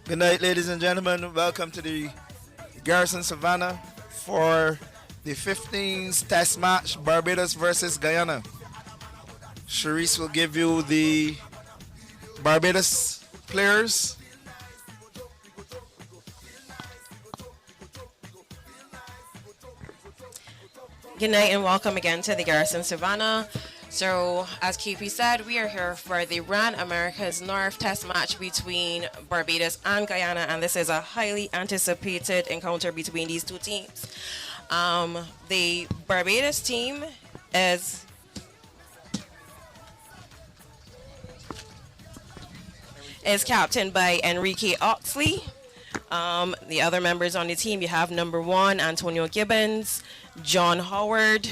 Good night, ladies and gentlemen. Welcome to the Garrison Savannah for the 15th Test match, Barbados versus Guyana. Sharice will give you the Barbados players. Good night and welcome again to the Garrison Savannah. So, as KP said, we are here for the RAN America's North Test match between Barbados and Guyana, and this is a highly anticipated encounter between these two teams. The Barbados team is captained by Enrique Oxley. The other members on the team, you have number 1, Antonio Gibbons, John Howard,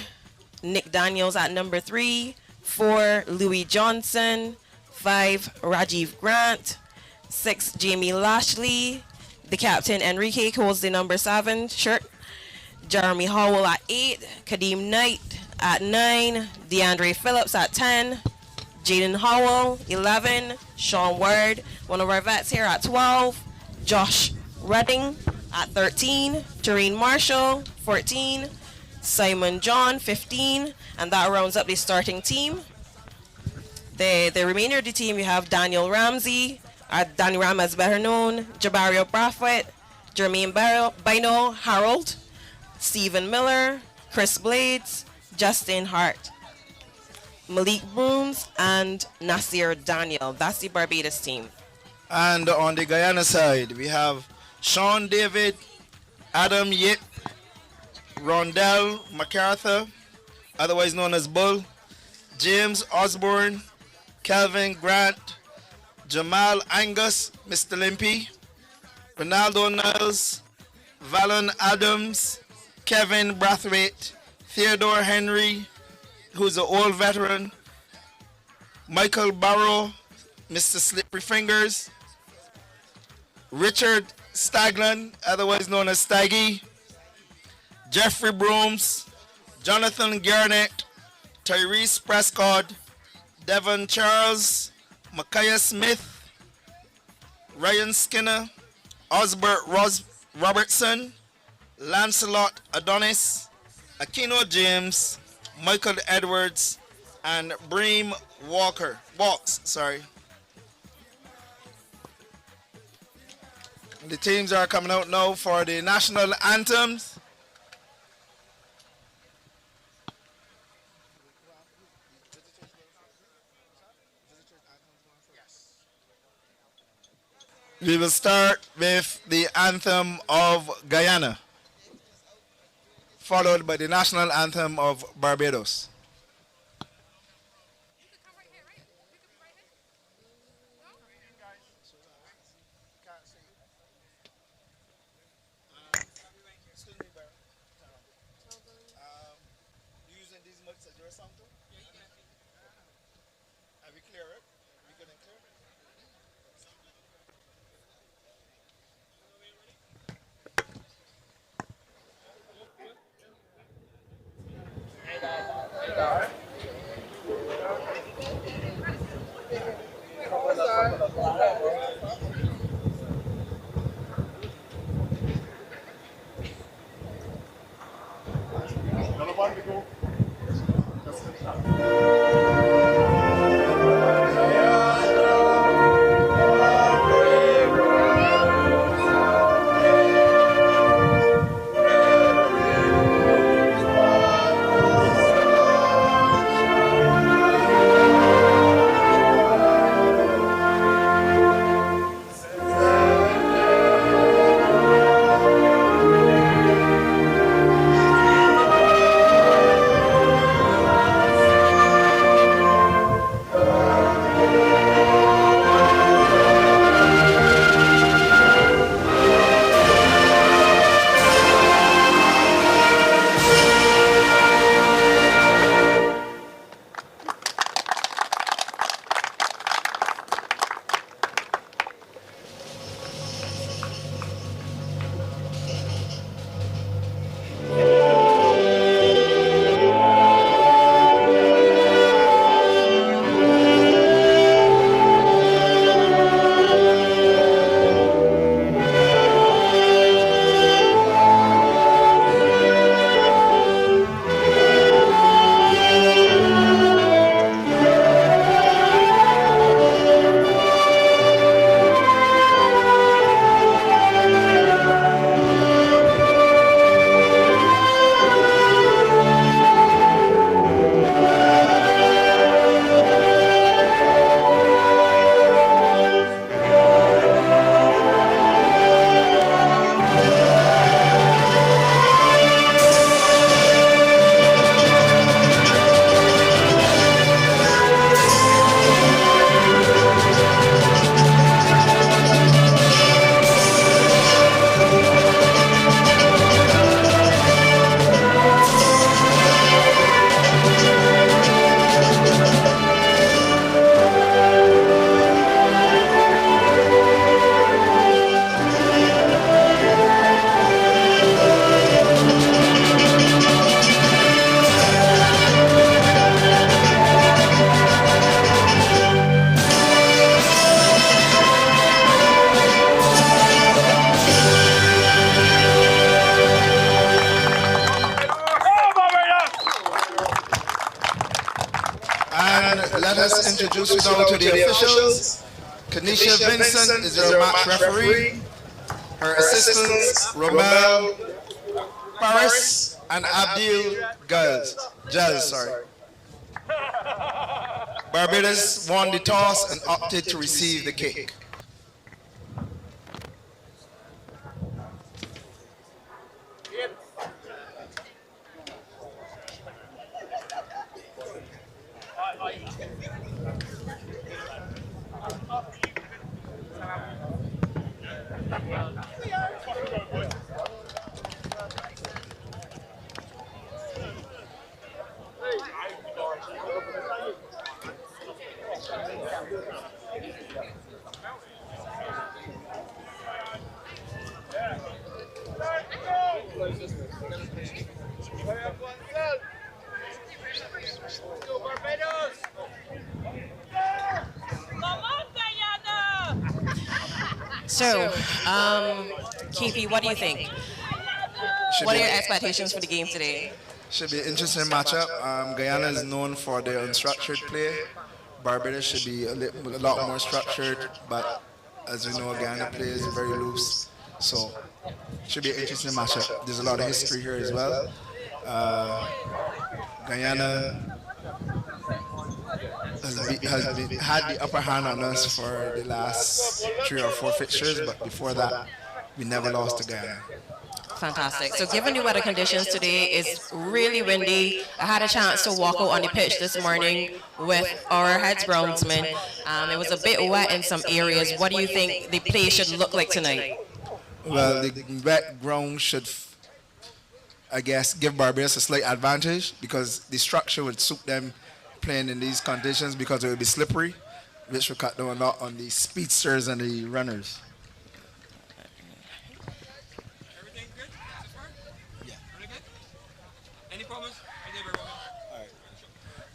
Nick Daniels at number 3, 4, Louis Johnson, 5, Rajiv Grant, 6, Jamie Lashley, the captain Enrique holds the number 7 shirt, Jeremy Howell at 8, Kadeem Knight at 9, DeAndre Phillips at 10, Jaden Howell, 11, Sean Ward, one of our vets here at 12, Josh Redding at 13, Tareen Marshall, 14, Simon John, 15, and that rounds up the starting team. The remainder of the team, you have Daniel Ramsey, Danny Ram as better known, Jabario Brathwaite, Jermaine Bino Harold, Stephen Miller, Chris Blades, Justin Hart, Malik Brooms, and Nasir Daniel. That's the Barbados team. And on the Guyana side, we have Sean David, Adam Yip, Rondell MacArthur, otherwise known as Bull, James Osborne, Calvin Grant, Jamal Angus, Mr. Limpy, Ronaldo Niles, Valon Adams, Kevin Brathwaite, Theodore Henry, who's an old veteran, Michael Barrow, Mr. Slippery Fingers, Richard Stagland, otherwise known as Staggy, Jeffrey Brooms, Jonathan Garnett, Tyrese Prescott, Devon Charles, Micaiah Smith, Ryan Skinner, Osbert Robertson, Lancelot Adonis, Aquino James, Michael Edwards, and Bream Walks. The teams are coming out now for the national anthems. We will start with the anthem of Guyana, followed by the national anthem of Barbados. introduce you now to the officials. Kanisha Vincent is your match referee. Her assistants, Romel Paris and Abdil Jazz. Barbados won the toss and opted to receive the kick. So, KP, what do you think? What are your expectations for the game today? Should be an interesting matchup. Guyana is known for their unstructured play. Barbados should be a lot more structured, but as we know, Guyana plays very loose. So, should be an interesting matchup. There's a lot of history here as well. Guyana had the upper hand on us for the last 3 or 4 fixtures, but before that, we never lost to Guyana. Fantastic. So given the weather conditions today, it's really windy. I had a chance to walk out on the pitch this morning with our heads groundsman. It was a bit wet in some areas. What do you think the play should look like tonight? Well, the wet ground should, I guess, give Barbados a slight advantage because the structure would suit them playing in these conditions because it would be slippery, which will cut down a lot on the speedsters and the runners. Everything good so far? Yeah. Really good? Any problems? All right.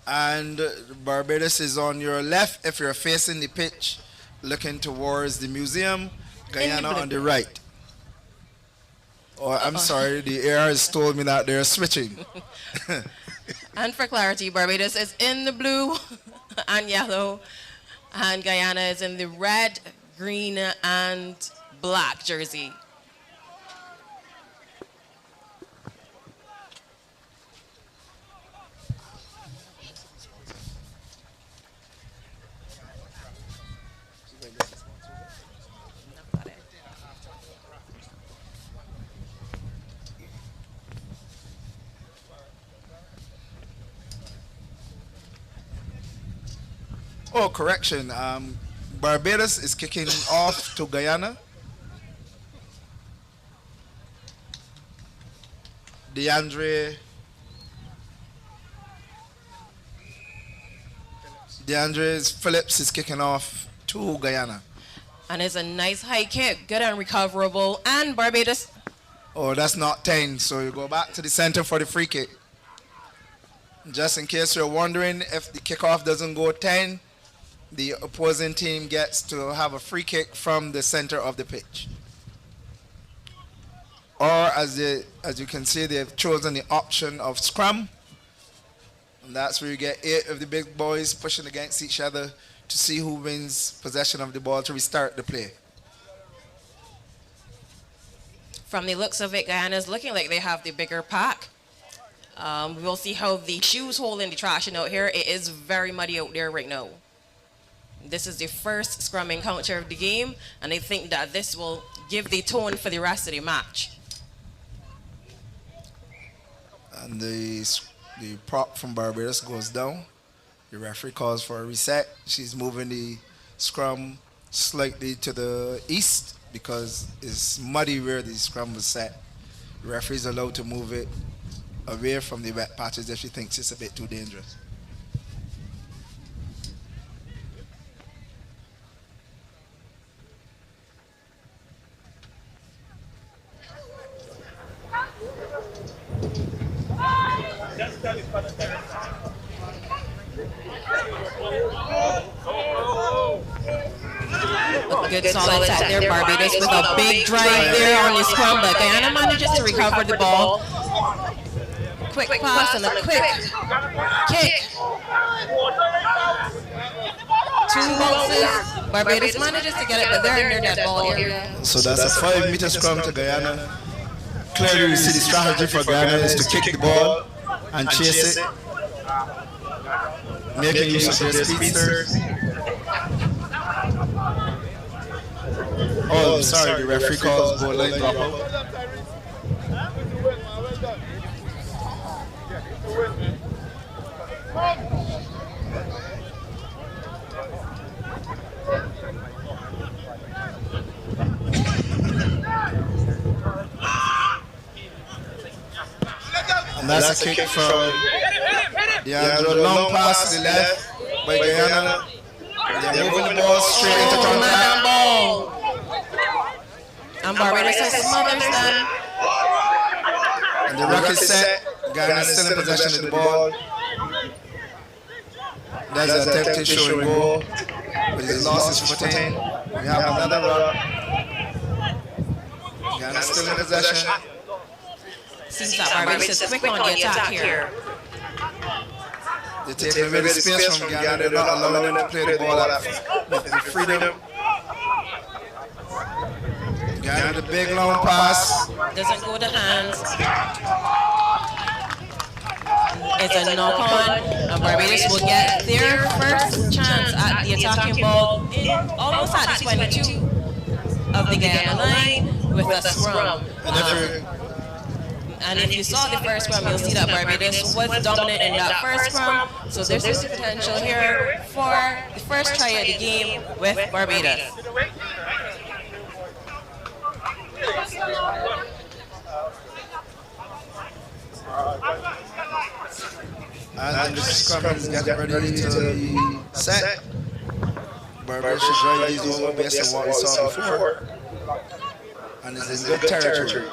And Barbados is on your left if you're facing the pitch, looking towards the museum. Guyana on the right. Oh, I'm sorry, the air has told me that they're switching. And for clarity, Barbados is in the blue and yellow, and Guyana is in the red, green, and black jersey. Oh, correction. Barbados is kicking off to Guyana. DeAndre Phillips is kicking off to Guyana. And it's a nice high kick, good and recoverable. And Barbados. Oh, that's not 10. So you go back to the center for the free kick. Just in case you're wondering, if the kickoff doesn't go 10, the opposing team gets to have a free kick from the center of the pitch. Or as you can see, they've chosen the option of scrum. And that's where you get 8 of the big boys pushing against each other to see who wins possession of the ball to restart the play. From the looks of it, Guyana's looking like they have the bigger pack. We'll see how the shoes hold in the traction out here. It is very muddy out there right now. This is the first scrum encounter of the game, and I think that this will give the tone for the rest of the match. And the prop from Barbados goes down. The referee calls for a reset. She's moving the scrum slightly to the east because it's muddy where the scrum was set. The referee is allowed to move it away from the wet patches if she thinks it's a bit too dangerous. Good solid set there, Barbados with a big drive there on the scrum, but Guyana manages to recover the ball. Quick pass and a quick kick. 2 bounces. Barbados manages to get it, but they're in their dead ball area. So that's a 5-meter scrum to Guyana. Clearly, you see the strategy for Guyana is to kick the ball and chase it, making use of their speedsters. Oh, I'm sorry, the referee calls goal line drop out. And that's a kick from Deandre. Long pass to the left by Guyana. They're moving the ball straight into contact. And Barbados has smothers them. And the rock is set. Guyana is still in possession of the ball. That's an attempt to show goal, but he's lost his footing. We have another rock. Guyana still in possession. Seems that Barbados is quick on the attack here. They're taking away the space from Guyana. They're not allowing them to play the ball with freedom. Guyana, the big long pass. Doesn't go to hands. It's a knock on. And Barbados will get their first chance at the attacking ball in almost at the 22 of the Guyana line with a scrum. And if you saw the first scrum, you'll see that Barbados was dominant in that first scrum. So there's potential here for the first try of the game with Barbados. And the scrum is getting ready to set. Barbados should drive these over based on what we saw before. And it's in good territory.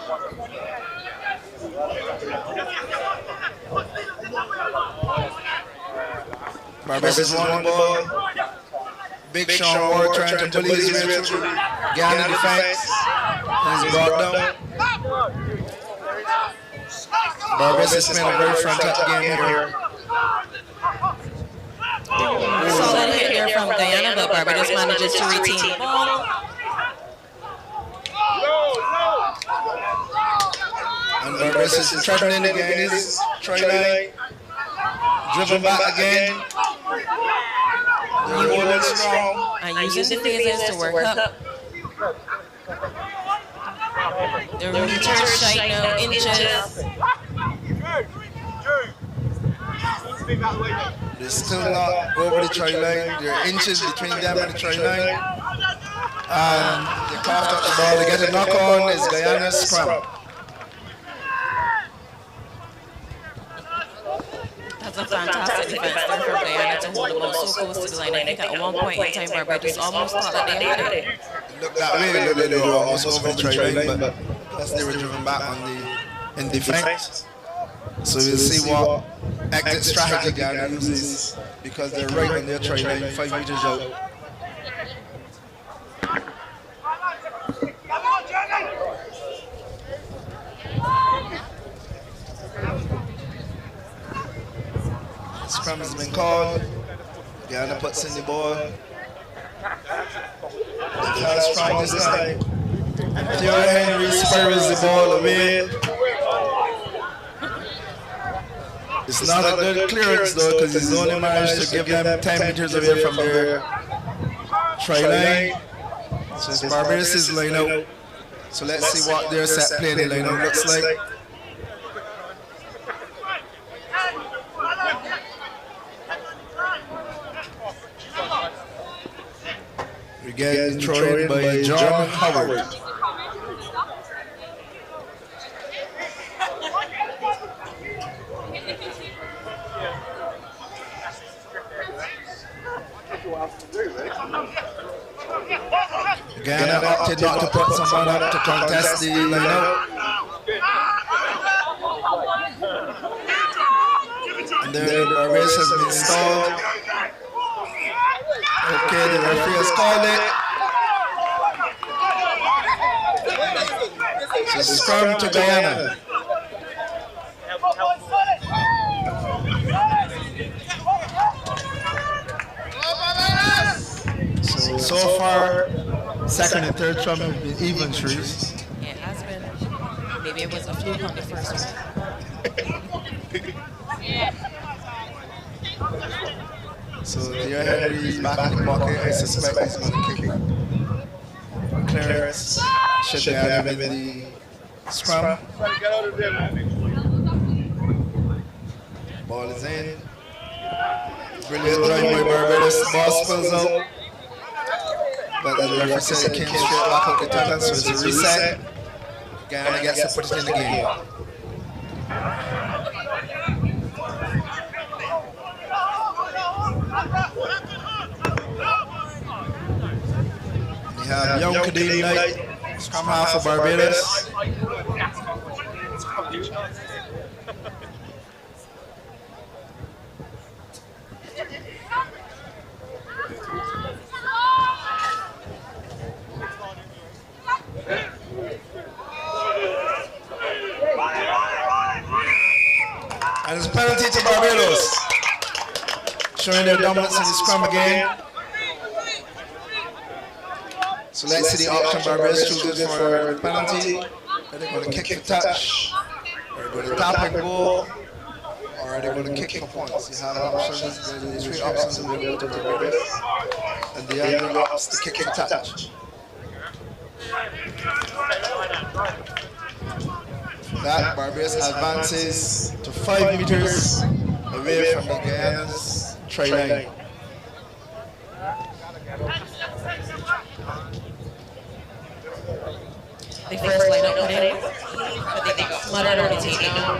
Barbados won the ball. Big Sean Ward trying to bully his way through Guyana defense. And he's brought down. Barbados is playing a very front-up game here. Solid hit here from Guyana, but Barbados manages to retain the ball. And Barbados is threatening again his try line. Driven back again. They're holding strong. And using the phases to work up. The return strike now, inches. They're still not over the try line. There are inches between them and the try line. And they coughed up the ball. They get a knock on. It's Guyana's scrum. That's a fantastic defense there from Guyana to hold the ball so close to the line. I think at one point in time, Barbados almost thought that they had it. It looked that way. It looked like they were almost over the try line, but plus they were driven back in defense. So we'll see what exit strategy Guyana uses because they're right on their try line, 5 meters out. Scrum has been called. Guyana puts in the ball. They can't strong this time. Theo Henry spurs the ball away. It's not a good clearance though because he's only managed to give them 10 meters away from their try line. So it's Barbados' line out. So let's see what their set play the line out looks like. We get controlled by John Howard. Guyana opted not to put someone up to contest the line-out. And then Barbados has been stalled. Okay, the referee has called it. So scrum to Guyana. So far, second and third scrum have been even, Shrees. Yeah, it has been. Maybe it was a fluke on the first one. So Theo Henry's back in the pocket. I suspect he's going to kick. Clearance should have him in the scrum. Ball is in. Brilliant drive by Barbados. Ball spills out. But the referee said it came straight back out the tunnel, so it's a reset. Guyana gets to put it in the game. We have young Kadeem Knight, scrum half for Barbados. And it's a penalty to Barbados, showing their dominance in the scrum again. So let's see the option Barbados chooses for the penalty. Are they going to kick for touch? Are they going to tap and go? Or are they going to kick for points? You have options, the three options available to Barbados. And the other opts to kick for touch. That Barbados advances to 5 meters away from the Guyana's try line. They first line up put in, but they got flooded on the taking now.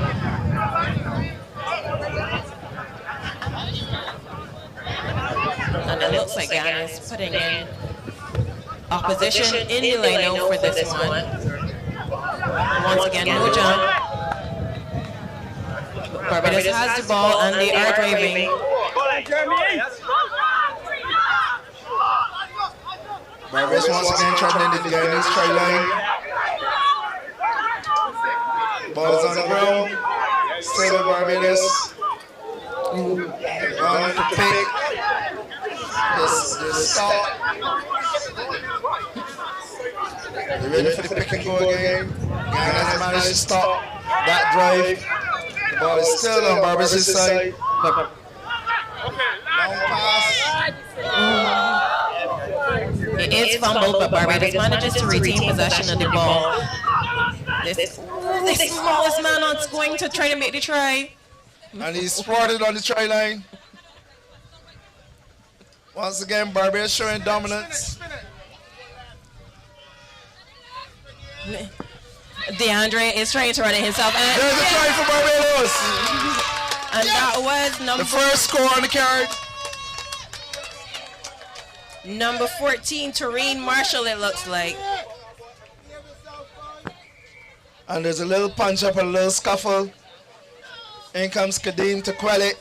And it looks like Guyana is putting in opposition in the line out for this one. Once again, no jump. Barbados has the ball and they are driving. Barbados once again traveling the Guyanese try line. Ball is on the ground. Still with Barbados. Run to pick. This stop. They're ready for the pick and go again. Guyana has managed to stop that drive. The ball is still on Barbados' side. Long pass. It is fumbled, but Barbados manages to retain possession of the ball. This smallest man on going to try to make the try. And he's spotted on the try line. Once again, Barbados showing dominance. DeAndre is trying to run it himself. And there's a try for Barbados. And that was the first score on the card. Number 14, Tareen Marshall, it looks like. And there's a little punch up, a little scuffle. In comes Kadeem to quell it.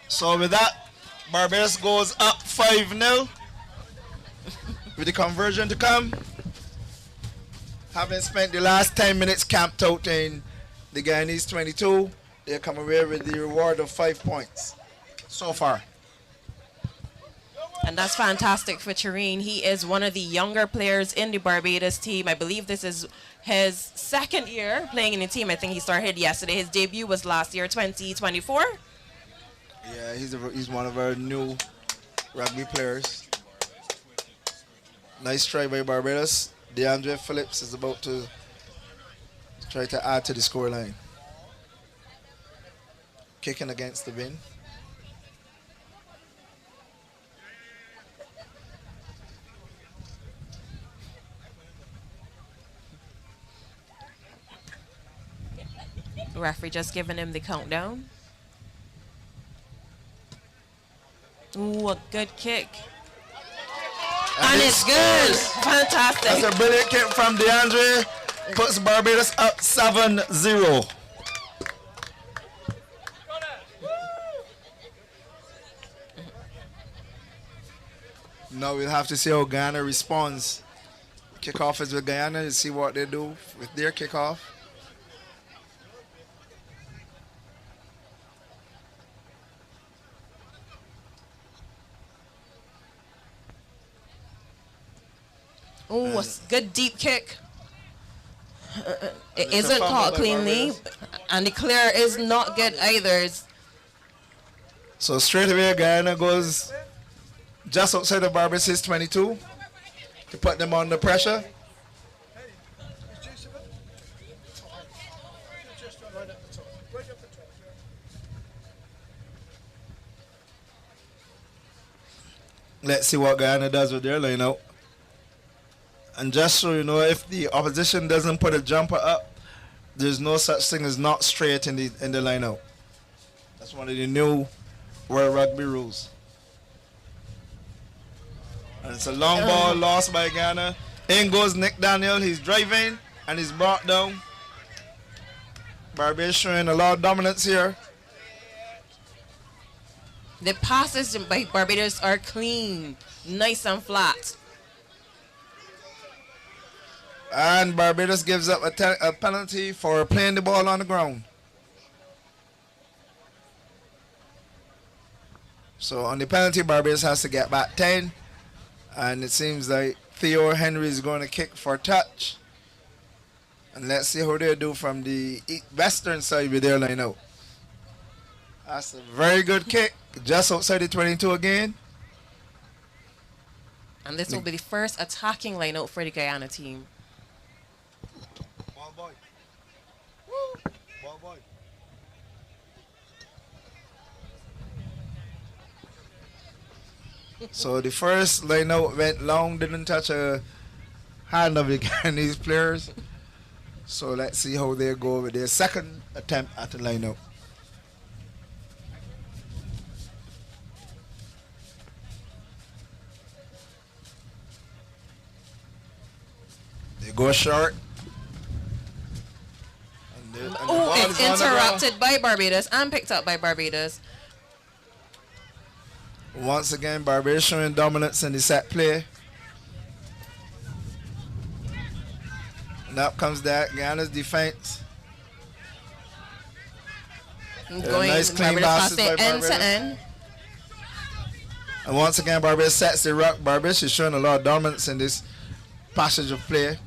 So with that, Barbados goes up 5-0 with the conversion to come. Having spent the last 10 minutes camped out in the Guyanese 22, they come away with the reward of 5 points so far. And that's fantastic for Tareen. He is one of the younger players in the Barbados team. I believe this is his second year playing in the team. I think he started yesterday. His debut was last year, 2024. Yeah, he's one of our new rugby players. Nice try by Barbados. DeAndre Phillips is about to try to add to the scoreline. Kicking against the wind. Referee just giving him the countdown. Ooh, a good kick. And it's good. Fantastic. That's a brilliant kick from DeAndre. Puts Barbados up 7-0. Now we'll have to see how Guyana responds. Kickoff is with Guyana to see what they do with their kickoff. Oh, good deep kick. It it's a isn't fumble caught by cleanly, Barbados. and the clear is not good either. So straight away, Guyana goes just outside of Barbados' 22 to put them under pressure. Let's see what Guyana does with their line out. And just so you know, if the opposition doesn't put a jumper up, there's no such thing as not straight in the line out. That's one of the new World Rugby rules. And it's a long ball lost by Guyana. In goes Nick Daniel. He's driving and he's brought down. Barbados showing a lot of dominance here. The passes by Barbados are clean, nice and flat. And Barbados gives up a penalty for playing the ball on the ground. So on the penalty, Barbados has to get back 10. And it seems like Theo Henry is going to kick for touch. And let's see how they do from the western side with their line out. That's a very good kick. Just outside the 22 again. And this will be the first attacking line out for the Guyana team. Ball boy. Woo. Ball boy. So the first line out went long, didn't touch a hand of the Guyanese players. So let's see how they go with their second attempt at the line out. They go short. And the Oh, ball it's is on the ground. interrupted by Barbados and picked up by Barbados. Once again, Barbados showing dominance in the set play. And up comes that Guyana's defense. Going nice clean Barbados passes pass it by end to Barbados. end. And once again, Barbados sets the ruck. Barbados is showing a lot of dominance in this passage of play.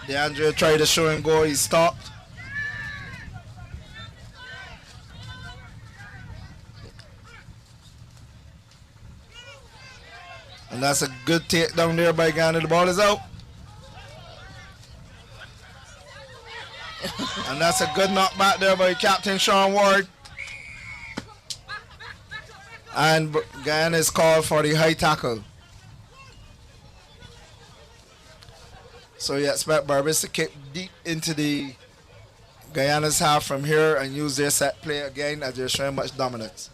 DeAndre tried to show and go. He stopped. And that's a good takedown there by Guyana. The ball is out. And that's a good knockback there by Captain Sean Ward. And Guyana is called for the high tackle. So you expect Barbados to kick deep into the Guyana's half from here and use their set play again as they're showing much dominance.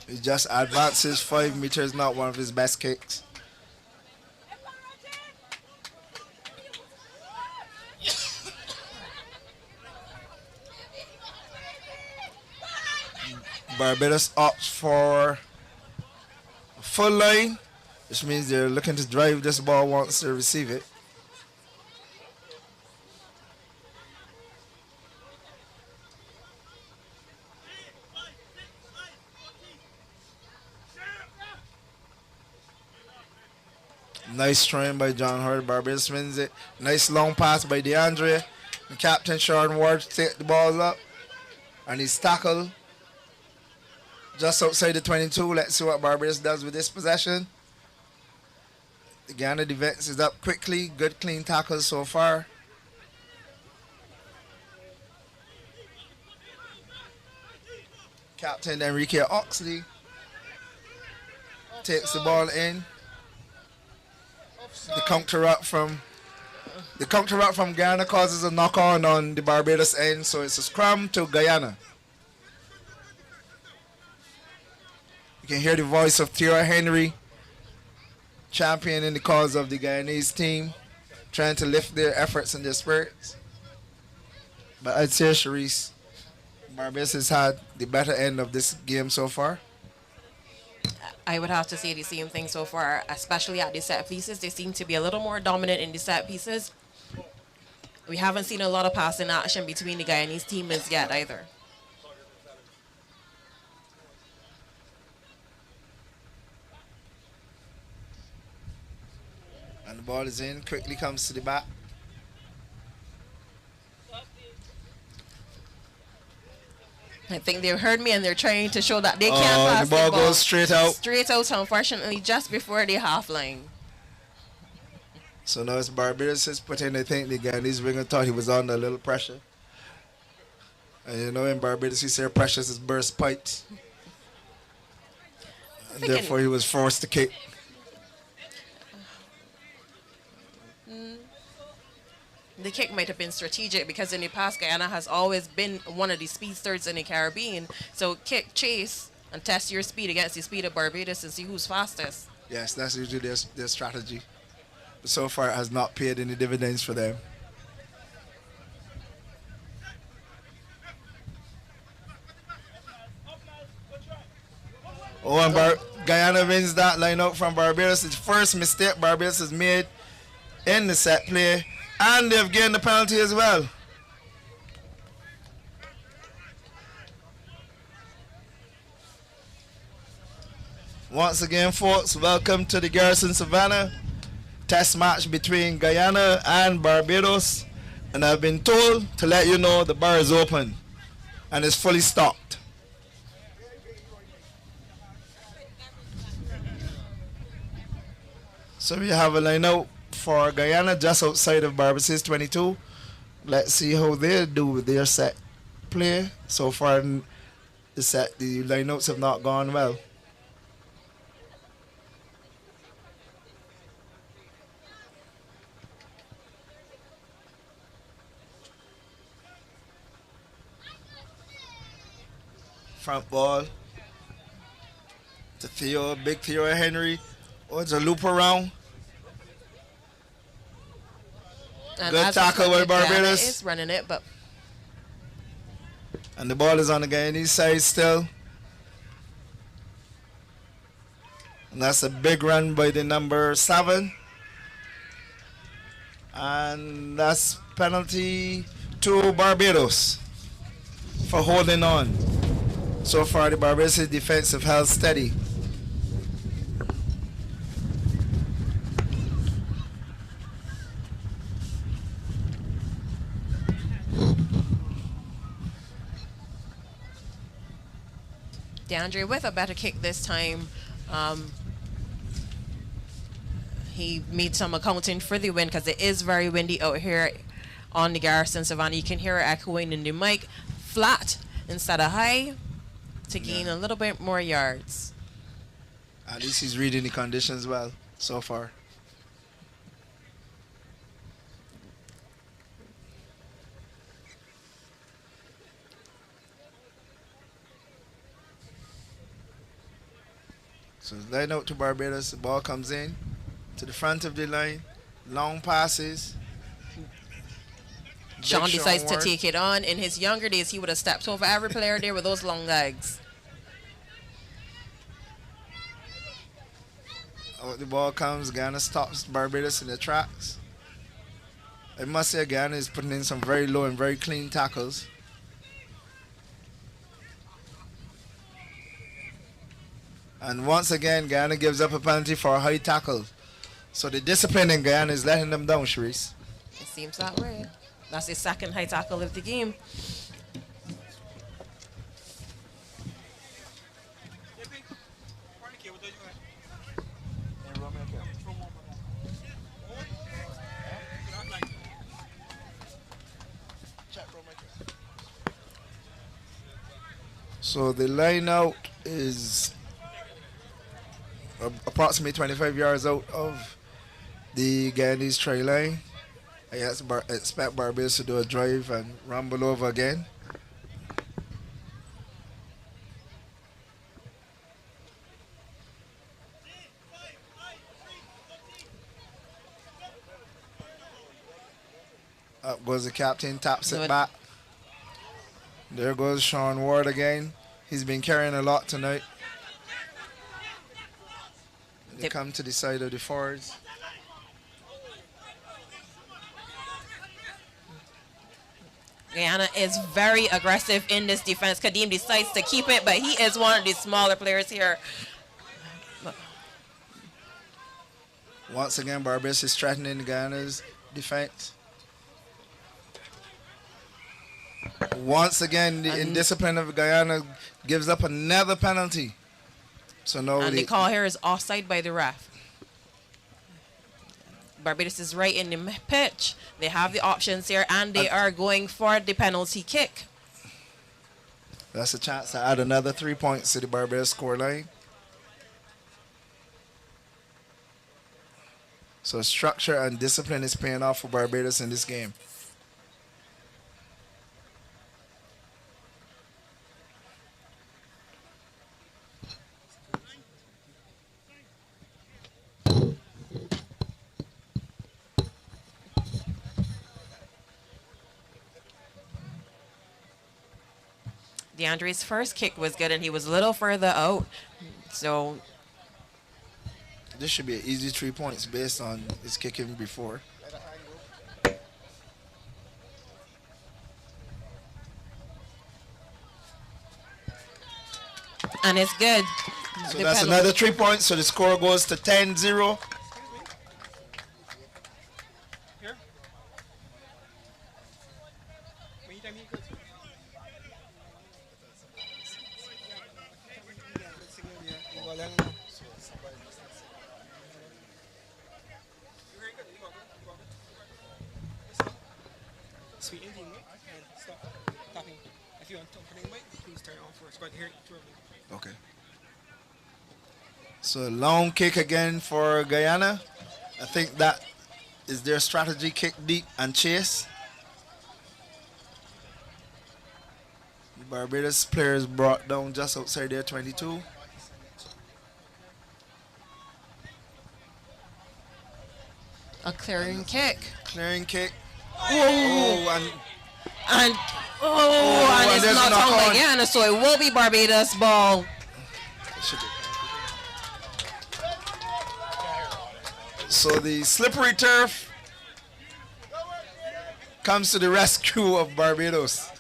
He just advances 5 meters, not one of his best kicks. Barbados opts for a full line, which means they're looking to drive this ball once they receive it. Nice trying by John Hurd. Barbados wins it. Nice long pass by DeAndre. And Captain Sean Ward take the ball up. And he's tackled just outside the 22. Let's see what Barbados does with this possession. The Guyana defense is up quickly. Good clean tackles so far. Captain Enrique Oxley takes the ball in. The counter up from Guyana causes a knock on the Barbados end, so it's a scrum to Guyana. You can hear the voice of Theo Henry championing the cause of the Guyanese team, trying to lift their efforts and their spirits. But I'd say, Sharice, Barbados has had the better end of this game so far. I would have to say the same thing so far, especially at the set pieces. They seem to be a little more dominant in the set pieces. We haven't seen a lot of passing action between the Guyanese team as yet either. And the ball is in, quickly comes to the back. I think they heard me and they're trying to show that they can't Oh, pass the ball goes straight out. Straight out, unfortunately, just before the half line. So now it's Barbados is putting, I think the Guyanese winger thought he was under a little pressure. And you know in Barbados you say pressure is burst pipes. And therefore he was forced to kick. The kick might have been strategic because in the past Guyana has always been one of the speedsters in the Caribbean. So kick, chase, and test your speed against the speed of Barbados and see who's fastest. Yes, that's usually their strategy. But so far it has not paid any dividends for them. Oh, and Guyana wins that line out from Barbados. It's the first mistake Barbados has made in the set play. And they've gained the penalty as well. Once again, folks, welcome to the Garrison Savannah test match between Guyana and Barbados. And I've been told to let you know the bar is open and it's fully stocked. So we have a line out for Guyana just outside of Barbados 22. Let's see how they do with their set play. So far the lineouts have not gone well. Front ball to Theo, big Theo Henry. Oh, it's a loop around. And good tackle by Barbados. Is running it, but and the ball is on the Guyanese side still. And that's a big run by the number 7. And that's penalty to Barbados for holding on. So far the Barbados defense have held steady. DeAndre with a better kick this time. He made some accounting for the wind because it is very windy out here on the Garrison Savannah. You can hear it echoing in the mic. Flat instead of high to gain a little bit more yards. At least he's reading the conditions well so far. So line out to Barbados, the ball comes in to the front of the line, long passes. Sean decides Ward. to take it on. In his younger days, he would have stepped over every player there with those long legs. Out the ball comes, Guyana stops Barbados in the tracks. I must say Guyana is putting in some very low and very clean tackles. And once again, Guyana gives up a penalty for a high tackle. So the discipline in Guyana is letting them down, Sharice. It seems that way. That's his second high tackle of the game. So the line out is approximately 25 yards out of the Guyanese try line. I expect Barbados to do a drive and rumble over again. Up goes the captain, taps it back. There goes Sean Ward again. He's been carrying a lot tonight. They come to the side of the forwards. Guyana is very aggressive in this defense. Kadeem decides to keep it, but he is one of the smaller players here. Once again, Barbados is threatening Guyana's defense. Once again, the indiscipline of Guyana gives up another penalty. So now And the call here is offside by the ref. Barbados is right in the pitch. They have the options here, and they are going for the penalty kick. That's a chance to add another 3 points to the Barbados scoreline. So structure and discipline is paying off for Barbados in this game. DeAndre's first kick was good, and he was a little further out. So This should be an easy 3 points based on his kicking before. and it's good. So that's another 3 points. So the score goes to 10-0. Here. Anytime he goes. Sweet Indian mic and stop tapping. If you want to open the mic, please turn it on first. But here, Okay. So long kick again for Guyana. I think that is their strategy: kick deep and chase. The Barbados players brought down just outside their 22. A clearing kick. Clearing kick. Oh, and and it's there's a not knock on on. Guyana, so it will be Barbados ball. So the slippery turf comes to the rescue of Barbados.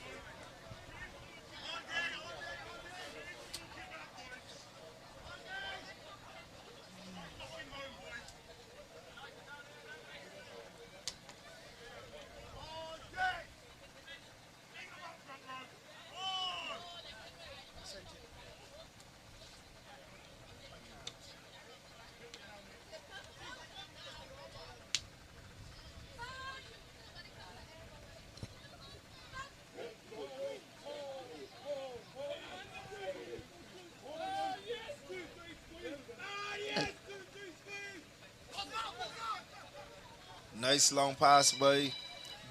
Nice long pass by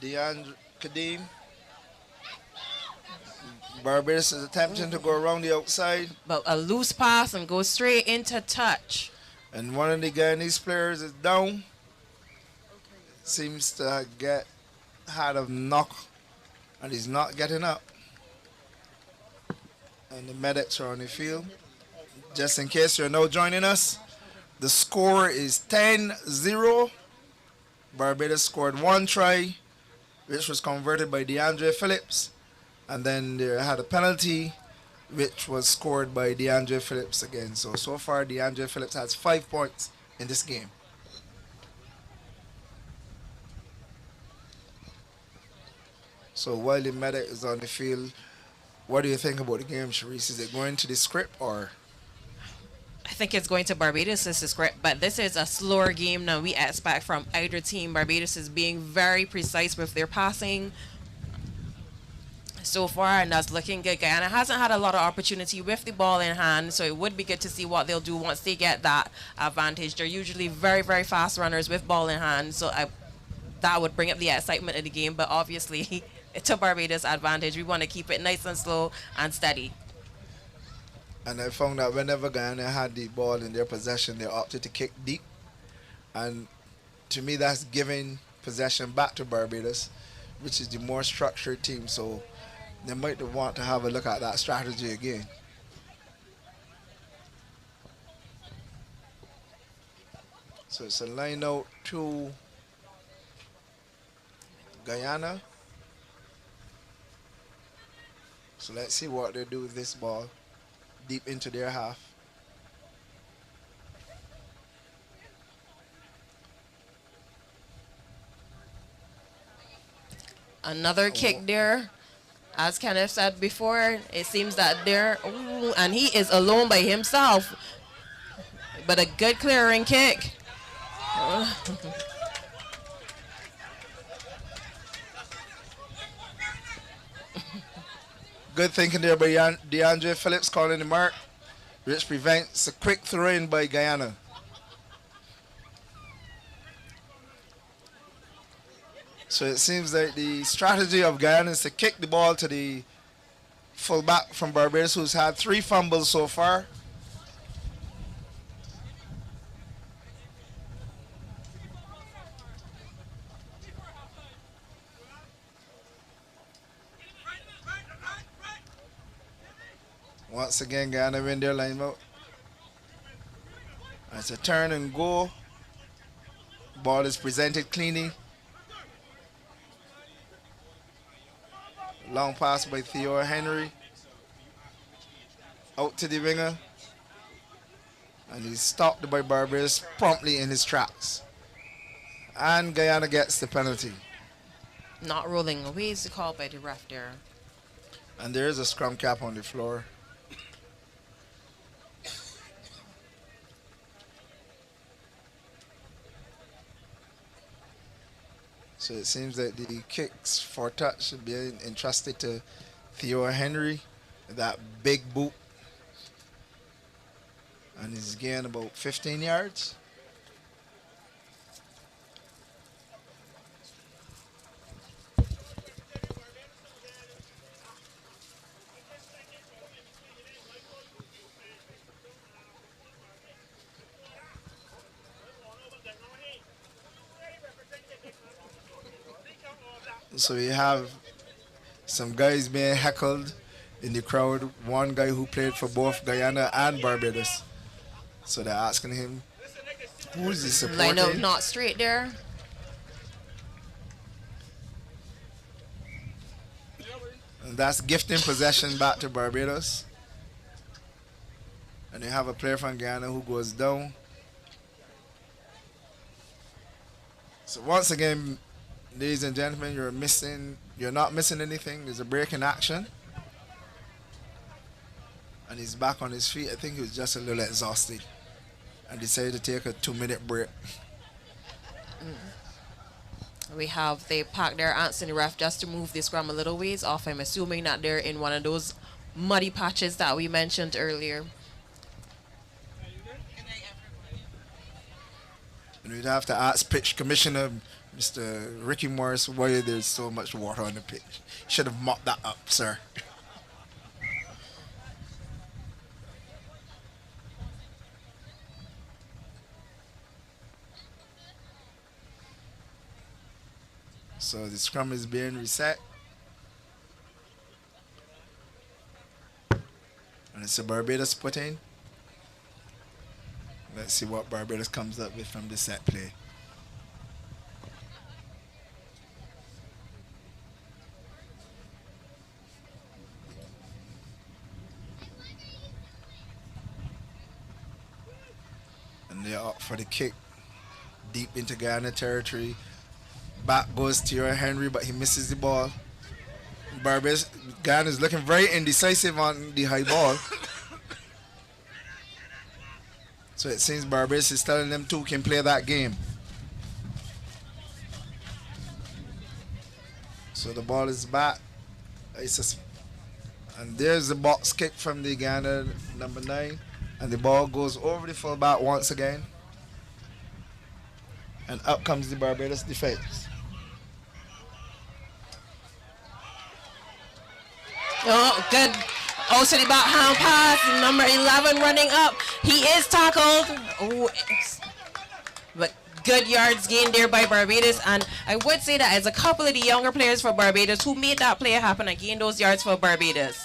DeAndre Kadeem. Barbados is attempting to go around the outside. But a loose pass and go straight into touch. And one of the Guyanese players is down. Seems to had a knock and he's not getting up. And the medics are on the field. Just in case you're now joining us, the score is 10-0. Barbados scored one try, which was converted by DeAndre Phillips. And then they had a penalty, which was scored by DeAndre Phillips again. So far, DeAndre Phillips has 5 points in this game. So while the medic is on the field, what do you think about the game, Sharice? Is it going to the script or? I think it's going to Barbados as the script, but this is a slower game than we expect from either team. Barbados is being very precise with their passing so far, and that's looking good. Guyana hasn't had a lot of opportunity with the ball in hand, so it would be good to see what they'll do once they get that advantage. They're usually very, very fast runners with ball in hand, so that would bring up the excitement of the game, but obviously it's a Barbados advantage. We want to keep it nice and slow and steady. And I found that whenever Guyana had the ball in their possession, they opted to kick deep. And to me, that's giving possession back to Barbados, which is the more structured team. So they might want to have a look at that strategy again. So it's a line out to Guyana. So let's see what they do with this ball deep into their half. Another kick there. As Kenneth said before, it seems that there, and he is alone by himself. But a good clearing kick. Good thinking there by DeAndre Phillips calling the mark, which prevents a quick throw-in by Guyana. So it seems like the strategy of Guyana is to kick the ball to the fullback from Barbados, who's had 3 fumbles so far. Once again, Guyana win their line out. It's a turn and go. Ball is presented cleanly. Long pass by Theo Henry. Out to the winger. And he's stopped by Barbados promptly in his tracks. And Guyana gets the penalty. Not rolling away is the call by the ref there. And there is a scrum cap on the floor. So it seems that the kicks for touch should be entrusted to Theo Henry. That big boot. And he's gained about 15 yards. So we have some guys being heckled in the crowd. One guy who played for both Guyana and Barbados. So they're asking him, who is he supporting? Line out not straight there. And that's gifting possession back to Barbados. And they have a player from Guyana who goes down. So once again, ladies and gentlemen, you're not missing anything. There's a break in action. And he's back on his feet. I think he was just a little exhausted and decided to take a 2-minute break. We have they packed their ants in the ref just to move the scrum a little ways off. I'm assuming that they're in one of those muddy patches that we mentioned earlier. And we'd have to ask pitch commissioner Mr. Ricky Morris why there's so much water on the pitch. Should have mopped that up, sir. So the scrum is being reset. And it's a Barbados put in. Let's see what Barbados comes up with from the set play. And they're up for the kick deep into Guyana territory. Back goes Theo Henry, but he misses the ball. Barbados, Guyana is looking very indecisive on the high ball. So it seems Barbados is telling them two can play that game. So the ball is back. And there's the box kick from the Guyana number 9. And the ball goes over the fullback once again. And up comes the Barbados defense. Oh, good. Also the backhand pass. Number 11 running up. He is tackled. Oh, but good yards gained there by Barbados. And I would say that as a couple of the younger players for Barbados who made that play happen and gained those yards for Barbados.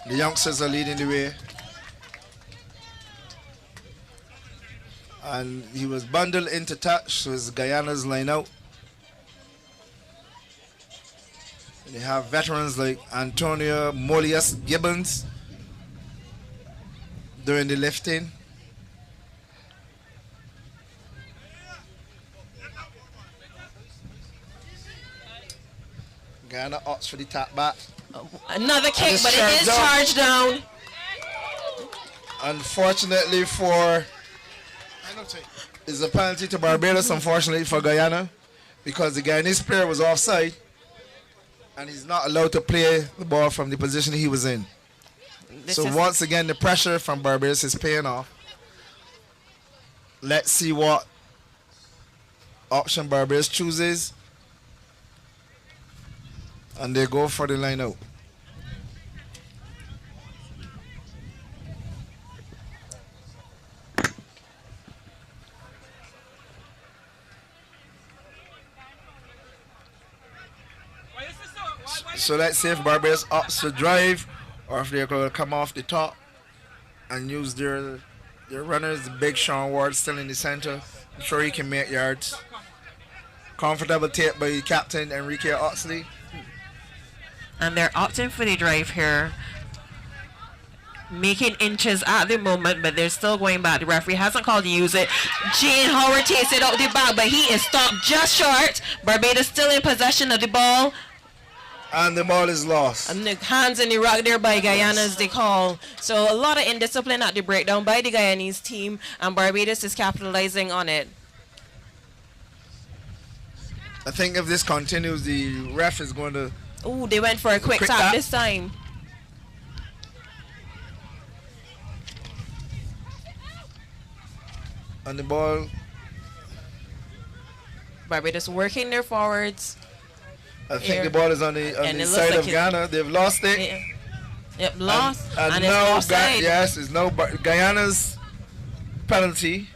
The youngsters are leading the way. And he was bundled into touch, so it's Guyana's line out. They have veterans like Antonio Molias Gibbons doing the lifting. Guyana opts for the tap back. Another And kick, it's but it is charged down. Unfortunately for is a penalty to Barbados, unfortunately for Guyana, because the Guyanese player was offside and he's not allowed to play the ball from the position he was in. So once again, the pressure from Barbados is paying off. Let's see what option Barbados chooses. And they go for the line out. So let's see if Barbados opts to drive or if they're going to come off the top and use their runners. The big Sean Ward still in the center. I'm sure he can make yards. Comfortable take by captain Enrique Oxley. And they're opting for the drive here. Making inches at the moment, but they're still going back. The referee hasn't called to use it. Gene Howard takes it out the back, but he is stopped just short. Barbados still in possession of the ball. And the ball is lost. And the hands in the rock there by Guyana as they call. So a lot of indiscipline at the breakdown by the Guyanese team, and Barbados is capitalizing on it. I think if this continues, the ref is going to... Ooh, they went for a quick tap this time. And the ball... Barbados working their forwards. I think the ball is on the side of Ghana. They've lost it. Yeah. Yep, lost. And it's now, offside. yes, it's no Guyana's penalty.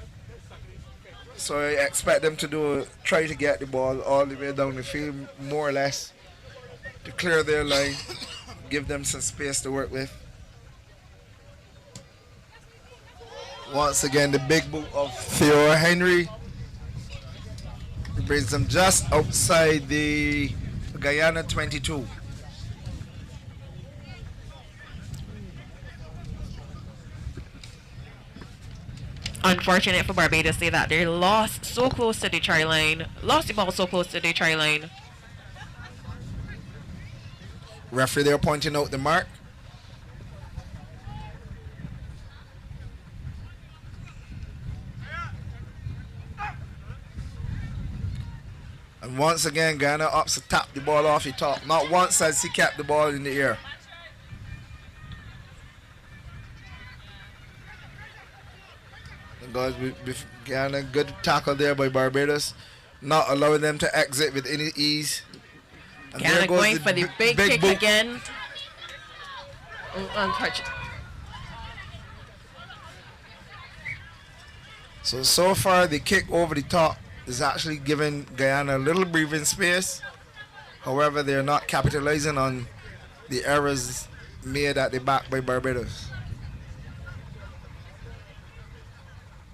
So I expect them to try to get the ball all the way down the field, more or less, to clear their line, give them some space to work with. Once again, the big boot of Theo Henry. It brings them just outside the Guyana 22. Unfortunate for Barbados say that they lost so close to the try line. Lost the ball so close to the try line. Referee there pointing out the mark. And once again, Guyana opts to tap the ball off the top. Not once has he kept the ball in the air. Guyana, good tackle there by Barbados. Not allowing them to exit with any ease. And Guyana going for the big kick boot. again. Untouched. So far the kick over the top is actually giving Guyana a little breathing space. However, they're not capitalizing on the errors made at the back by Barbados.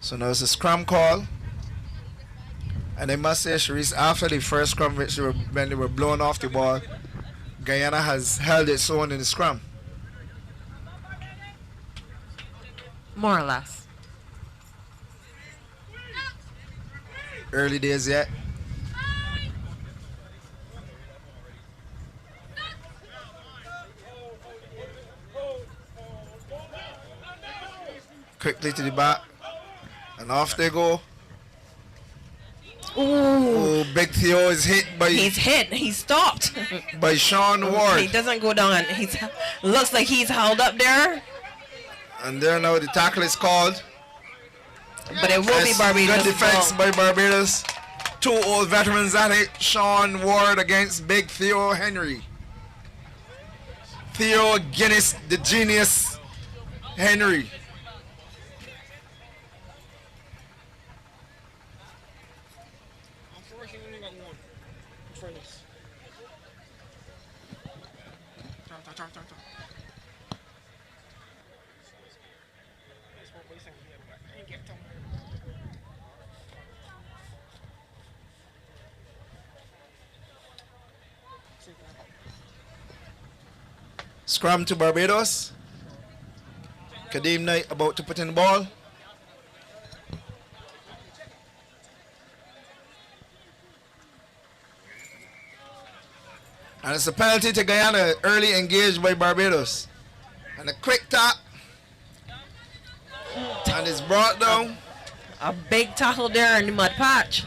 So now it's a scrum call. And I must say, Sharice, after the first scrum, when they were blowing off the ball, Guyana has held its own in the scrum. More or less. Early days yet. Quickly to the back. And off they go. Ooh. Big Theo is hit by... He's hit. He's stopped. by Sean Ward. He doesn't go down. He's looks like he's held up there. And there now the tackle is called. But it will be Barbados. Good defense by Barbados. Two old veterans at it. Sean Ward against Big Theo Henry. Theo Guinness, the genius Henry. Scrum to Barbados. Kadeem Knight about to put in the ball. And it's a penalty to Guyana, early engaged by Barbados. And a quick tap. And it's brought down. A big tackle there in the mud patch.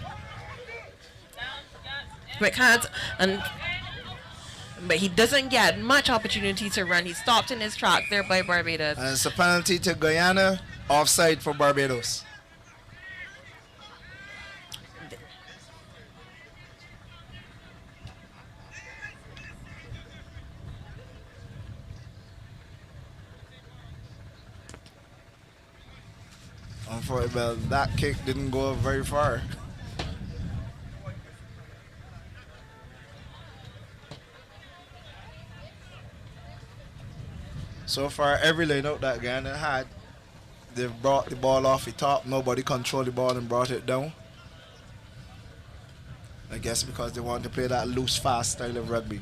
Quick hands, but he doesn't get much opportunity to run. He's stopped in his tracks there by Barbados. And it's a penalty to Guyana, offside for Barbados. Unfortunately, that kick didn't go very far. So far, every layup that Guyana had, they've brought the ball off the top. Nobody controlled the ball and brought it down. I guess because they want to play that loose, fast style of rugby.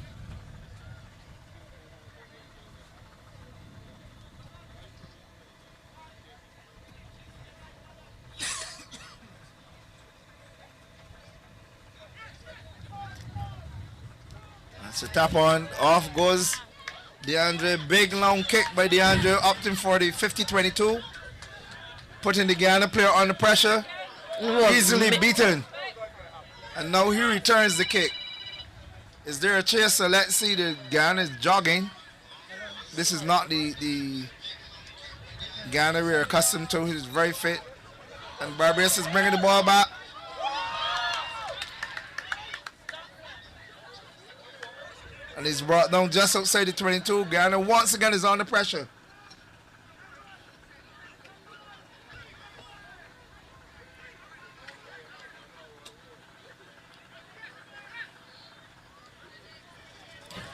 That's a tap on. Off goes DeAndre. Big long kick by DeAndre. Opting for the 50-22. Putting the Guyana player under pressure. Easily beaten. And now he returns the kick. Is there a chase? So let's see. The Guyana is jogging. This is not the Guyana we're accustomed to. He's very fit. And Barbados is bringing the ball back. And he's brought down just outside the 22. Guyana once again is under pressure.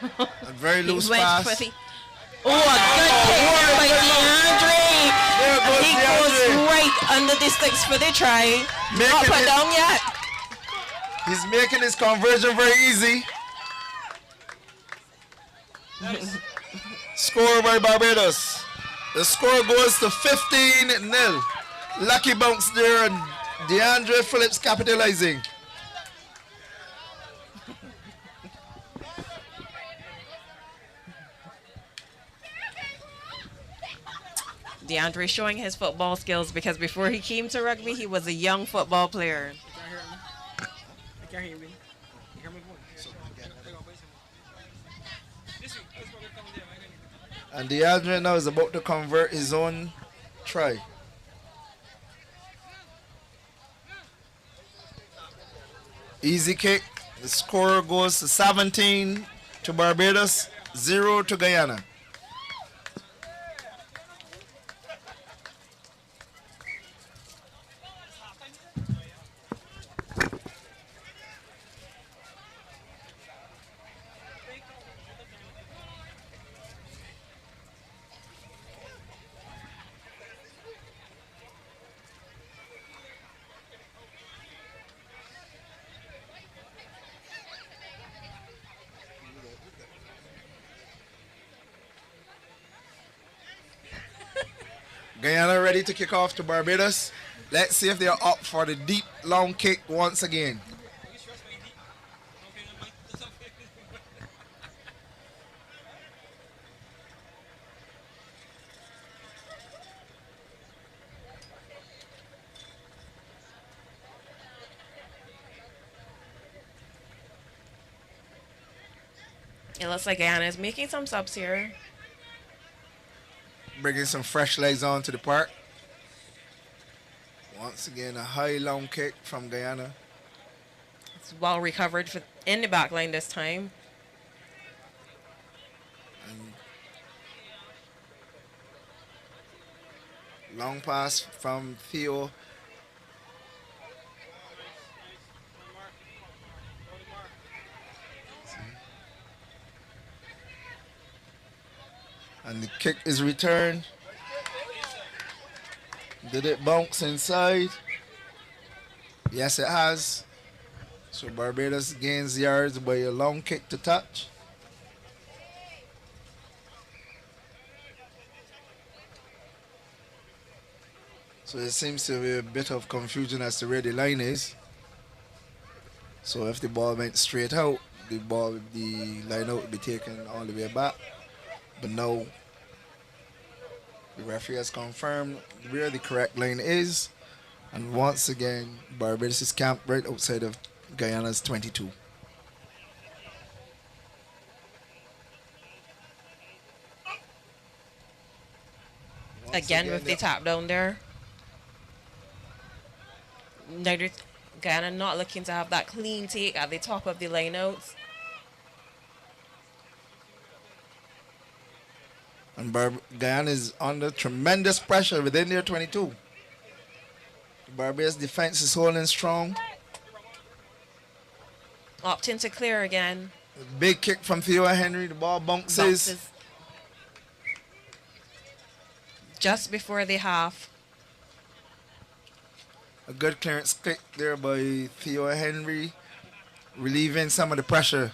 A very loose pass. Oh, a good kick by DeAndre. There goes He DeAndre. goes right under the sticks for the try. Not put down yet. He's making his conversion very easy. Score by Barbados. The score goes to 15-0. Lucky bounce there, and DeAndre Phillips capitalizing. DeAndre showing his football skills, because before he came to rugby, he was a young football player. I can't hear me. You hear my voice? And DeAndre now is about to convert his own try. Easy kick. The score goes to 17 to Barbados, 0 to Guyana. Guyana ready to kick off to Barbados. Let's see if they are up for the deep, long kick once again. It looks like Guyana is making some subs here. Bringing some fresh legs onto the park. Once again, a high, long kick from Guyana. It's well recovered in the back line this time. And long pass from Theo. And the kick is returned. Did it bounce inside? Yes, it has. So Barbados gains yards by a long kick to touch. So it seems to be a bit of confusion as to where the line is. So if the ball went straight out, the line out would be taken all the way back. But now the referee has confirmed where the correct line is. And once again, Barbados is camped right outside of Guyana's 22. Again with the tap down there. Guyana not looking to have that clean take at the top of the line outs. And Guyana is under tremendous pressure within their 22. The Barbados defense is holding strong. Opting to clear again. Big kick from Theo Henry. The ball bounces. Just before the half. A good clearance kick there by Theo Henry, relieving some of the pressure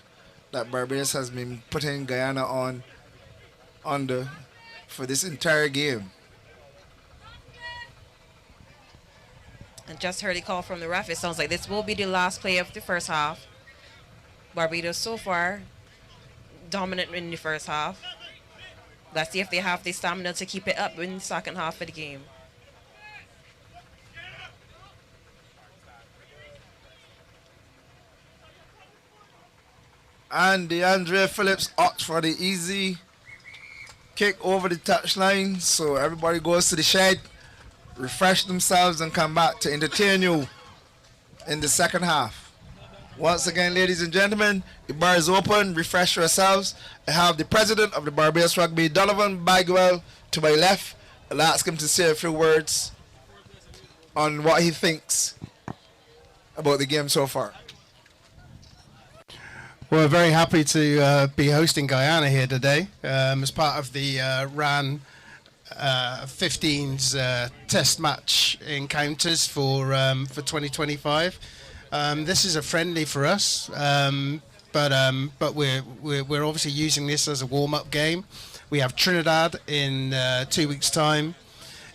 that Barbados has been putting Guyana under for this entire game. And just heard a call from the ref. It sounds like this will be the last play of the first half. Barbados so far dominant in the first half. Let's see if they have the stamina to keep it up in the second half of the game. And DeAndre Phillips opts for the easy kick over the touchline. So everybody goes to the shed, refresh themselves, and come back to entertain you in the second half. Once again, ladies and gentlemen, the bar is open. Refresh yourselves. I have the president of the Barbados Rugby, Donovan Bagwell, to my left. I'll ask him to say a few words on what he thinks about the game so far. Well, we're very happy to be hosting Guyana here today as part of the RAN 15's test match encounters for 2025. This is a friendly for us, but we're obviously using this as a warm-up game. We have Trinidad in 2 weeks' time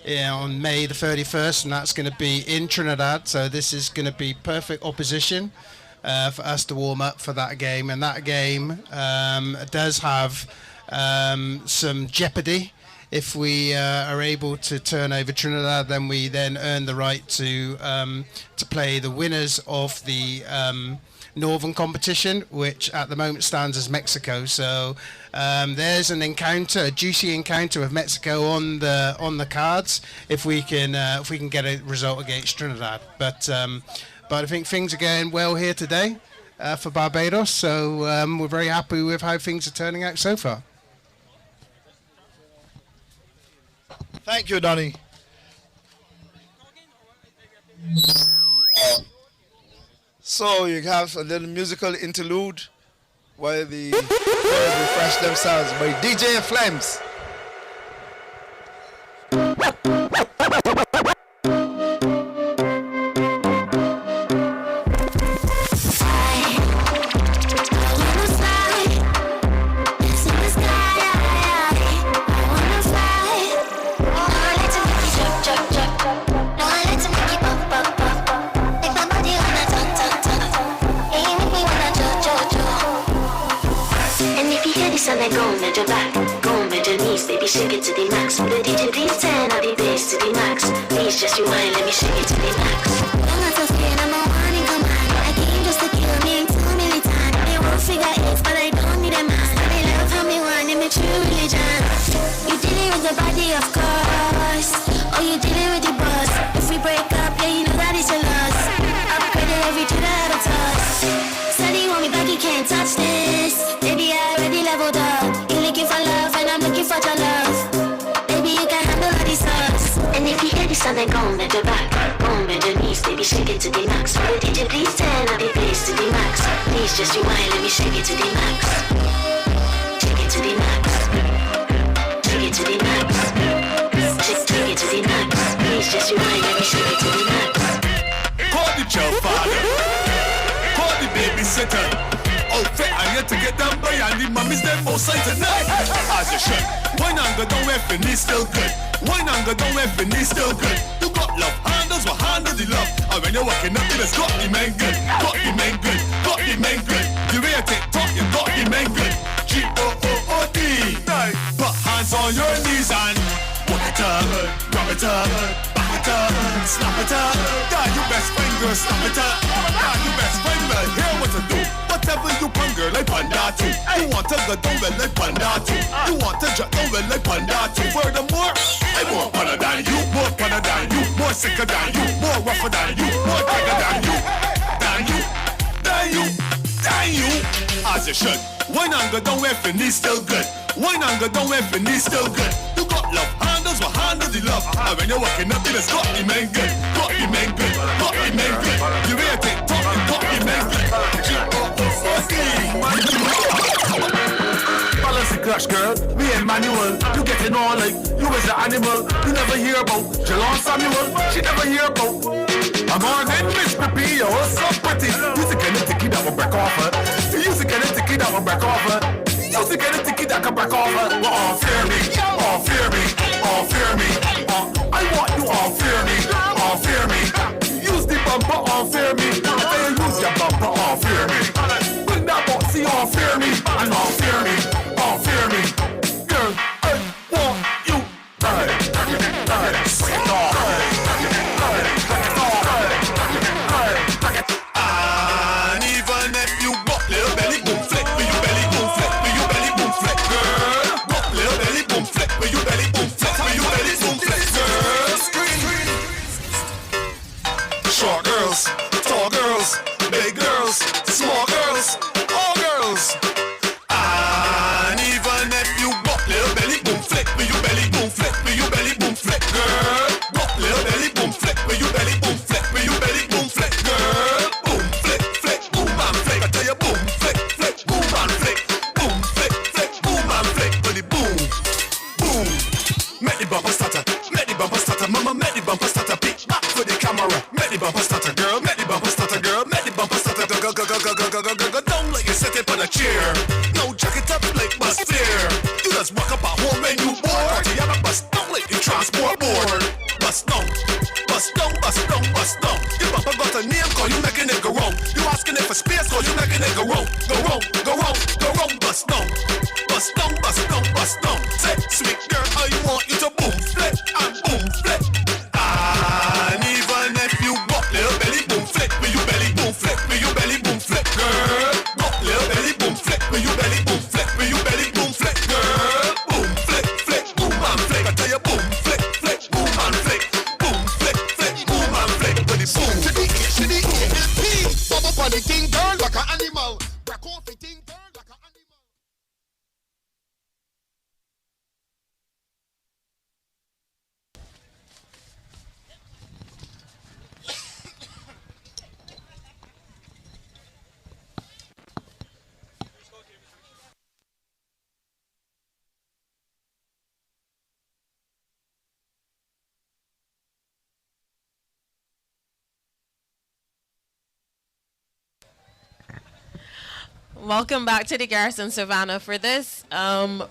on May the 31st, and that's going to be in Trinidad. So this is going to be perfect opposition for us to warm up for that game. And that game does have some jeopardy. If we are able to turn over Trinidad, then we earn the right to play the winners of the northern competition, which at the moment stands as Mexico. So there's an encounter, a juicy encounter with Mexico on the cards if we can get a result against Trinidad. But I think things are going well here today for Barbados. So we're very happy with how things are turning out so far. Thank you, Donnie. So you have a little musical interlude while the players refresh themselves by DJ Flames. Shake it to the max. Will the DJ please turn up the bass to the max? Please just rewind, let me shake it to the max. I'm not so scared, I'm a warning command. I came just to kill me 2 million times. They won't figure it, but I don't need a man. They love how me want, I'm a true religion. You dealing with the body, of course. Or you dealing with the boss. If we break up, yeah, you know that it's a loss. Upgraded every to the other toss. Steady want me back, you can't touch this. Baby, I already leveled up. You're looking for love, and I'm looking for your love. Baby, you can handle all these songs. And if you hear this song, then go on bend your back. Go on bend your knees, baby, shake it to the max. Will the DJ please turn up the bass to the max? Please just rewind, let me shake it to the max. Shake it to the max. Shake it to the max. Shake it to the max. Please just rewind, let me shake it to the max. Call the child father. Call the babysitter. Outfit and here to get down by and the mummies them outside tonight. As you should. Why not go down where Finney still good? Why not go down where Finney still good? You got love handles, will handle the love. And when you're walking up, it's got the man good. Got the man good. Got the man good. The way you take talk, you got the man good. G-O-O-O-D. Put hands on your knees and walk it up, rub it up, back it up, snap it up. Yeah, you best friend, girl, snap it up. Yeah, you best friend, well, here what to do. Whatever you pan, girl, like panda too. You want to go down well like panda too. You want to jump down well like panda too. Furthermore, I'm more punner than you, more punner than you, more sicker than you, more rougher than you, more tighter than you, than you, than you, than you. As you should. Why not go down where Finney's still good? Why not go down where Finney's still good? You got love handles, will handle the love. And when you're walking up, it's got the man good. Got the man good. Got the man good. The way you take talk, you got the man good. Balance the clutch, girl. Me and Manuel. You getting on like you was an animal. You never hear about Jalon Samuel. She never hear about I'm on in Miss Pippi, you're so pretty. You used to get a ticky that will break off her. You used to get a ticky that will break off her. You used to get a ticky that can break off her. Well, all fear me, all fear me, all fear me. I want you all fear me, all fear me. Use the bumper, all fear me. I use your bumper, all fear me. Bring that boxy, all fear me, and all fear me, all fear me. Girl, I want you. Swing it off. And even if you walk little belly boom flick, will you belly boom flick, will you belly boom flick, girl? Walk little belly boom flick, will you belly boom flick, will you belly boom flick, girl? Scream. Short girls, tall girls, big girls, small girls, all girls. And even if you walk little belly boom flick, will you belly boom flick, will you belly boom flick, girl? Walk little belly boom flick, will you belly boom flick, will you belly boom flick, girl? Boom flick, flick, boom and flick. I tell you boom flick, flick, boom and flick. Boom flick, flick, boom and flick. But the boom, boom. Make the bumper starter, make the bumper starter, mama, make the bumper starter. Peek back for the camera. Make the bumper starter, girl, make the bumper starter, girl, make the bumper starter. Go, go, go, go, go, go, go, go, go. Down like you sit up on a chair. No jacket up like bus fare. You just walk up at home when you bored. You have a bus down like you transport board. Bus down, bus down, bus down, bus down. Your bumper got a name call you making it go wrong. You asking it for space call you making it go wrong. Go wrong, go wrong, go wrong. Bus down, bus down, bus down, bus down. Say, sweet girl, I want you to boom flick and boom flick. And even if you walk little belly boom flick, will you belly boom flick, will you belly boom flick, girl? Walk little belly boom flick, will you belly boom flick, will you belly boom flick, girl? Boom flick, flick, boom and flick. I tell you boom flick, flick, boom and flick. Boom flick, flick, boom and flick. But it's boom. To the A, bop up on the thing, girl, like an animal. Back off the thing, girl, like an animal. Welcome back to the Garrison Savannah for this round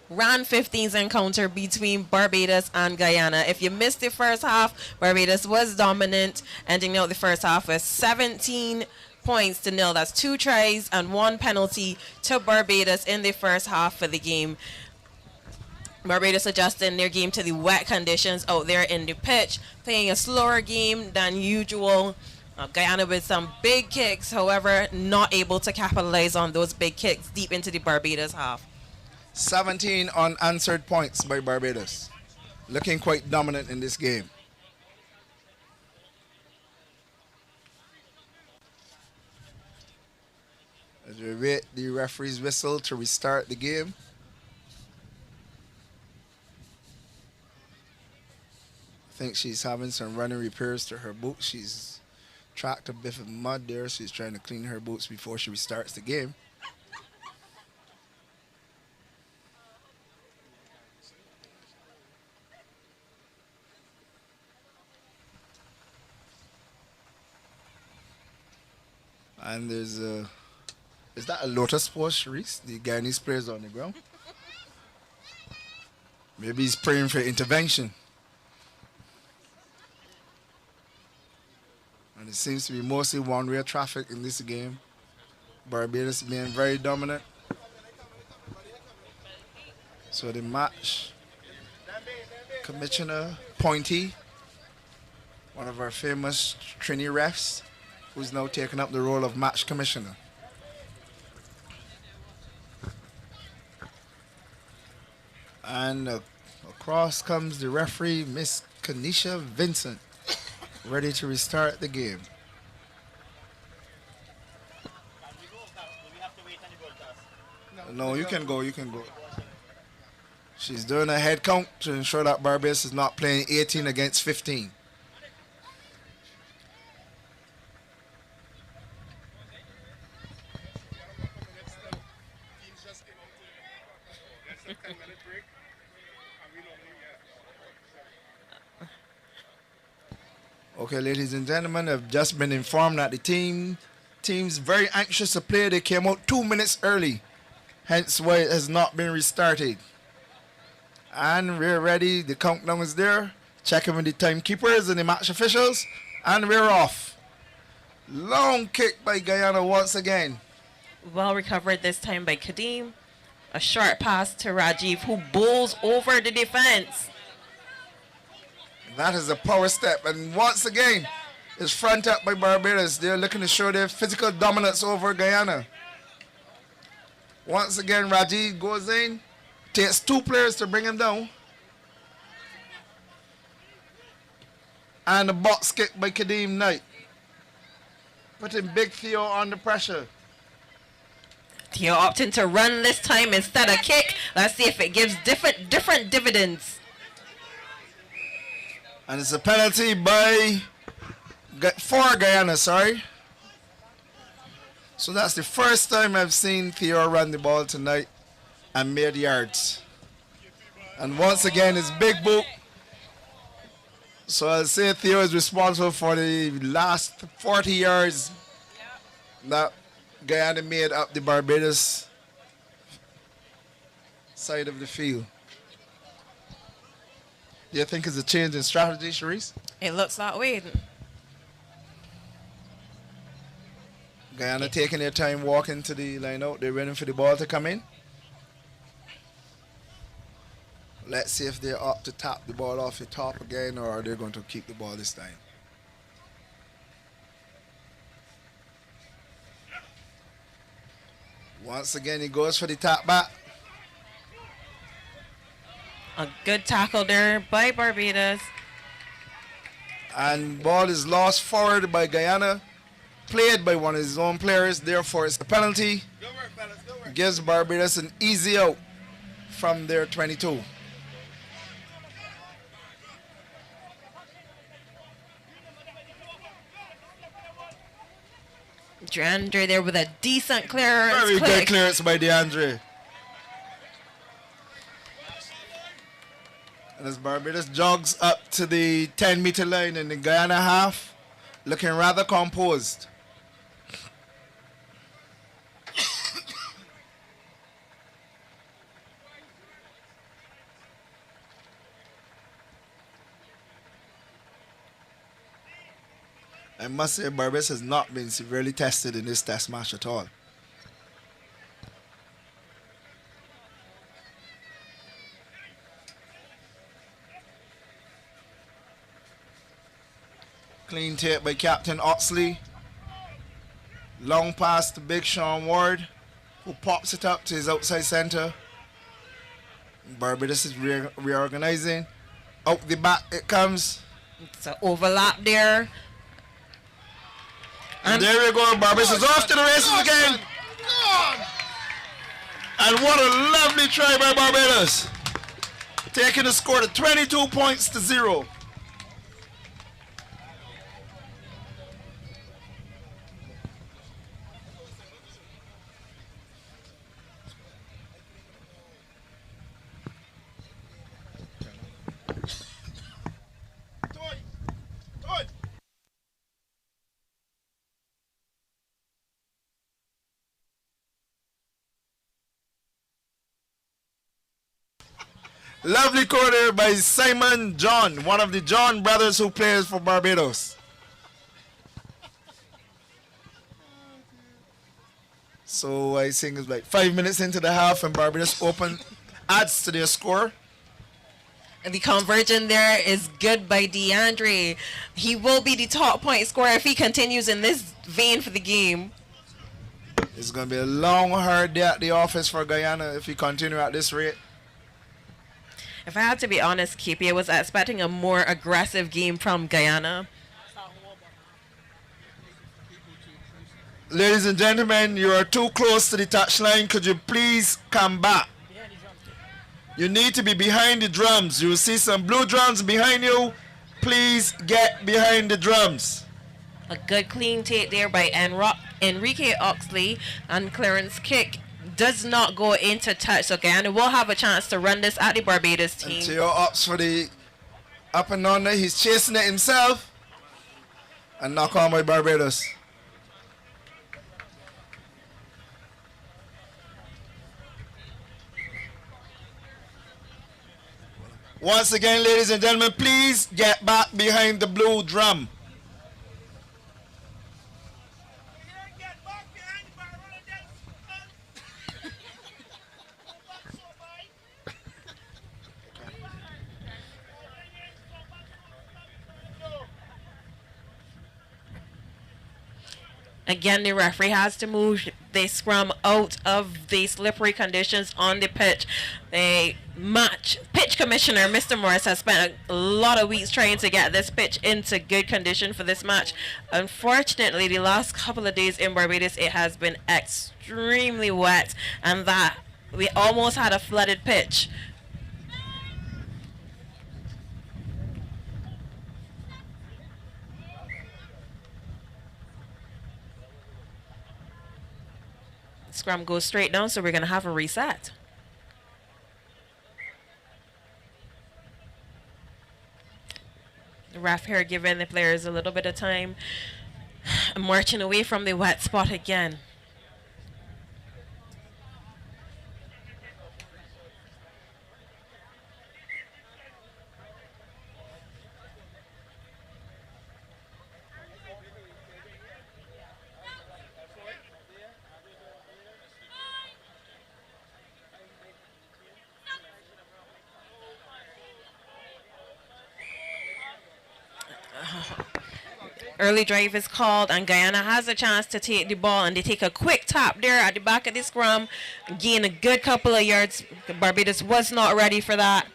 15's encounter between Barbados and Guyana. If you missed the first half, Barbados was dominant, ending out the first half with 17 points to nil. That's 2 tries and 1 penalty to Barbados in the first half of the game. Barbados adjusting their game to the wet conditions out there in the pitch, playing a slower game than usual. Guyana with some big kicks, however, not able to capitalize on those big kicks deep into the Barbados half. 17 unanswered points by Barbados. Looking quite dominant in this game. As we wait the referee's whistle to restart the game. I think she's having some running repairs to her boots. She's tracked a bit of mud there. She's trying to clean her boots before she restarts the game. And there's a Is that a Lotus Sports, Reese? The Guyanese players on the ground? Maybe he's praying for intervention. And it seems to be mostly one-way traffic in this game. Barbados being very dominant. So the match commissioner, Pointy, one of our famous Trini refs, who's now taken up the role of match commissioner. And across comes the referee, Miss Kanisha Vincent, ready to restart the game. No, you can go, you can go. She's doing a head count to ensure that Barbados is not playing 18 against 15. Okay, ladies and gentlemen, I've just been informed that the team's very anxious to play. They came out 2 minutes early, hence why it has not been restarted. And we're ready. The countdown is there. Checking with the timekeepers and the match officials, and we're off. Long kick by Guyana once again. Well recovered this time by Kadeem. A short pass to Rajiv, who bowls over the defense. That is a power step, and once again, it's front up by Barbados. They're looking to show their physical dominance over Guyana. Once again, Rajiv goes in, takes 2 players to bring him down. And a box kick by Kadeem Knight, putting Big Theo under pressure. Theo opting to run this time instead of kick. Let's see if it gives different dividends. And it's a penalty for Guyana, sorry. So that's the first time I've seen Theo run the ball tonight and made yards. And once again, it's big boot. So I'll say Theo is responsible for the last 40 yards that Guyana made up the Barbados side of the field. Do you think it's a change in strategy, Sharice? It looks that way. Guyana taking their time walking to the line out. They're waiting for the ball to come in. Let's see if they're up to tap the ball off the top again, or are they going to keep the ball this time? Once again, he goes for the tap back. A good tackle there by Barbados. And ball is lost forward by Guyana, played by one of his own players. Therefore, it's a penalty. Gives Barbados an easy out from their 22. DeAndre there with a decent clearance. Very good clearance by DeAndre. And as Barbados jogs up to the 10-meter line in the Guyana half, looking rather composed. I must say Barbados has not been severely tested in this test match at all. Clean take by Captain Oxley. Long pass to Big Sean Ward, who pops it up to his outside center. Barbados is reorganizing. Out the back it comes. It's an overlap there. And there we go. Barbados is off to the races again. And what a lovely try by Barbados. Taking the score to 22 points to 0. Lovely quarter by Simon John, one of the John brothers who plays for Barbados. So I think it's like 5 minutes into the half and Barbados adds to their score. And the conversion there is good by DeAndre. He will be the top point scorer if he continues in this vein for the game. It's going to be a long, hard day at the office for Guyana if he continue at this rate. If I had to be honest, KP, I was expecting a more aggressive game from Guyana. Ladies and gentlemen, you are too close to the touchline. Could you please come back? You need to be behind the drums. You will see some blue drums behind you. Please get behind the drums. A good clean take there by Enrique Oxley, and clearance kick does not go into touch. So Guyana will have a chance to run this at the Barbados team. And Theo ups for the up and under. He's chasing it himself. And knock on by Barbados. Once again, ladies and gentlemen, please get back behind the blue drum. Again, the referee has to move the scrum out of the slippery conditions on the pitch. The pitch commissioner, Mr. Morris, has spent a lot of weeks trying to get this pitch into good condition for this match. Unfortunately, the last couple of days in Barbados, it has been extremely wet, and that we almost had a flooded pitch. Scrum goes straight down, so we're going to have a reset. The ref here giving the players a little bit of time, marching away from the wet spot again. Early drive is called, and Guyana has a chance to take the ball, and they take a quick tap there at the back of the scrum, gain a good couple of yards. Barbados was not ready for that.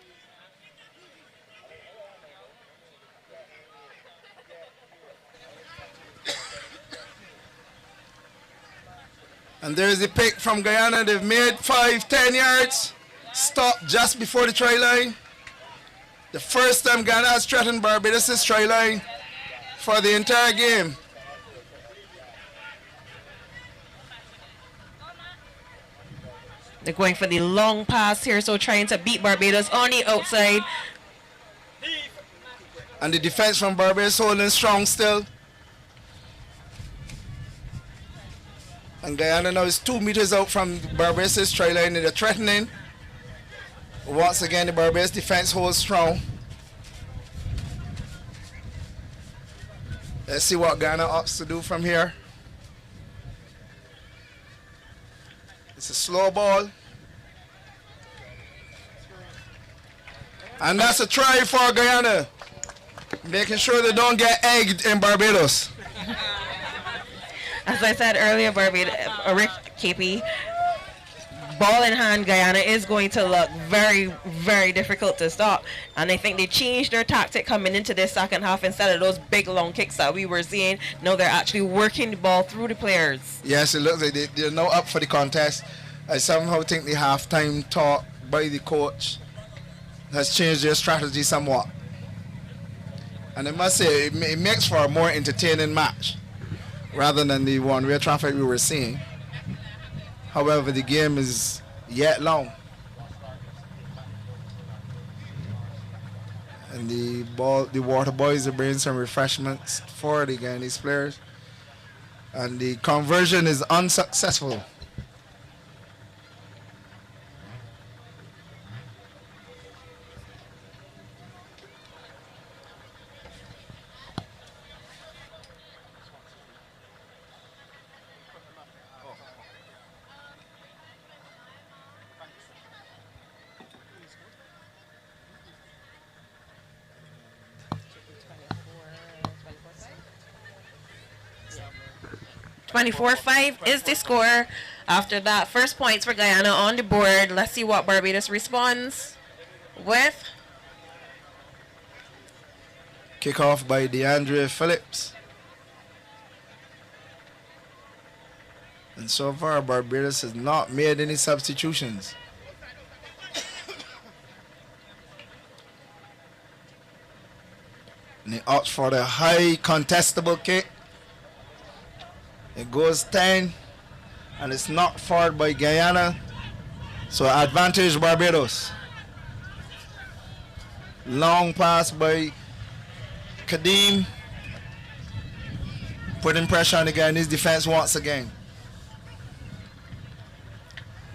And there's the pick from Guyana. They've made 5-10 yards. Stop just before the try line. The first time Guyana has threatened Barbados' try line for the entire game. They're going for the long pass here, so trying to beat Barbados on the outside. And the defense from Barbados holding strong still. And Guyana now is 2 meters out from Barbados' try line, and they're threatening. Once again, the Barbados defense holds strong. Let's see what Guyana opts to do from here. It's a slow ball. And that's a try for Guyana. Making sure they don't get egged in Barbados. As I said earlier, Barbados, Rick KP, ball in hand, Guyana is going to look very, very difficult to stop. And I think they changed their tactic coming into this second half. Instead of those big long kicks that we were seeing, now they're actually working the ball through the players. Yes, it looks like they're now up for the contest. I somehow think the halftime talk by the coach has changed their strategy somewhat. And I must say, it makes for a more entertaining match rather than the one-way traffic we were seeing. However, the game is yet long. And the water boys are bringing some refreshments for the Guyanese players. And the conversion is unsuccessful. 24-5 is the score. After that, first points for Guyana on the board. Let's see what Barbados responds with. Kickoff by DeAndre Phillips. And so far, Barbados has not made any substitutions. And he opts for the high contestable kick. It goes 10, and it's knocked forward by Guyana. So advantage Barbados. Long pass by Kadeem, putting pressure on the Guyanese defense once again.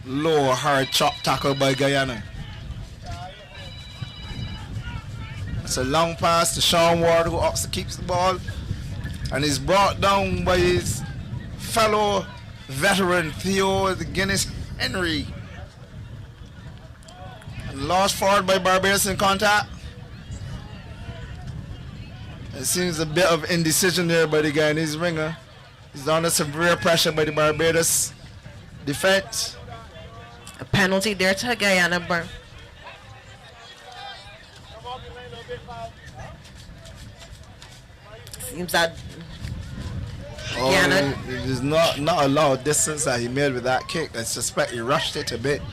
Low hard chop tackle by Guyana. It's a long pass to Sean Ward, who opts to keep the ball, and he's brought down by his fellow veteran Theo Guinness Henry. And lost forward by Barbados in contact. It seems a bit of indecision there by the Guyanese winger. He's under severe pressure by the Barbados defense. A penalty there to Guyana. Seems that Guyana. There's not a lot of distance that he made with that kick. I suspect he rushed it a bit.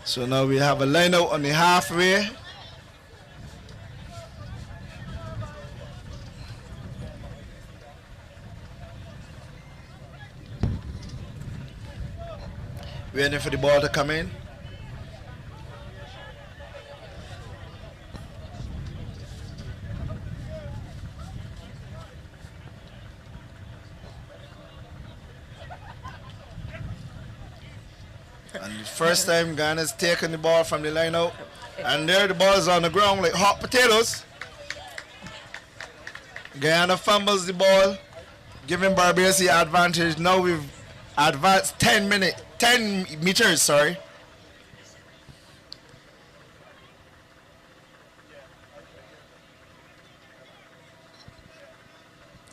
So now we have a line out on the halfway. Waiting for the ball to come in. And the first time Guyana's taken the ball from the line out. And there the ball is on the ground like hot potatoes. Guyana fumbles the ball, giving Barbados the advantage. Now we've advanced 10 meters, sorry.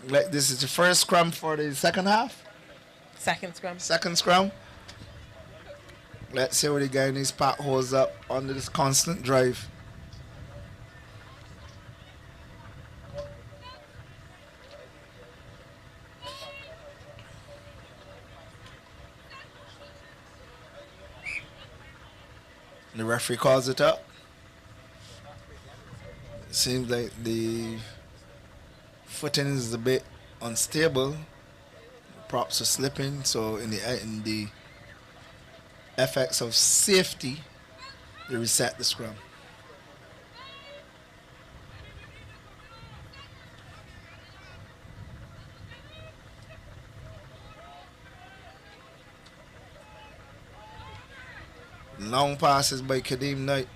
Like this is the first scrum for the second half. Second scrum. Second scrum. Let's see what the Guyanese pack holds up under this constant drive. The referee calls it up. It seems like the footing is a bit unstable. Props are slipping, so in the effects of safety, they reset the scrum. Long passes by Kadeem Knight.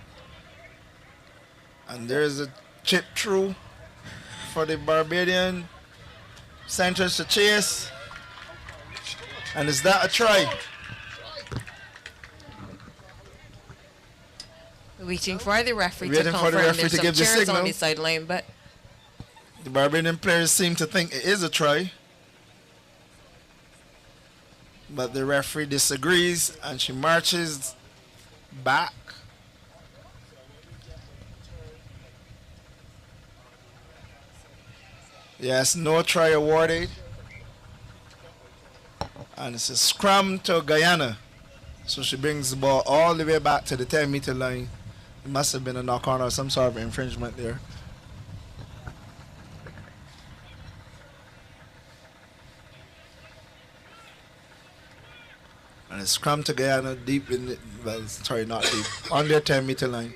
And there's a chip through for the Barbadian centers to chase. And is that a try? Waiting for the referee Waiting to for the confirm. referee There's to some give the cheers signal. on the sideline, but The Barbadian players seem to think it is a try. But the referee disagrees and she marches back. Yes, no try awarded. And it's a scrum to Guyana. So she brings the ball all the way back to the 10-meter line. It must have been a knock-on or some sort of infringement there. And it's scrum to Guyana deep in the, well, sorry, not deep, on their 10-meter line.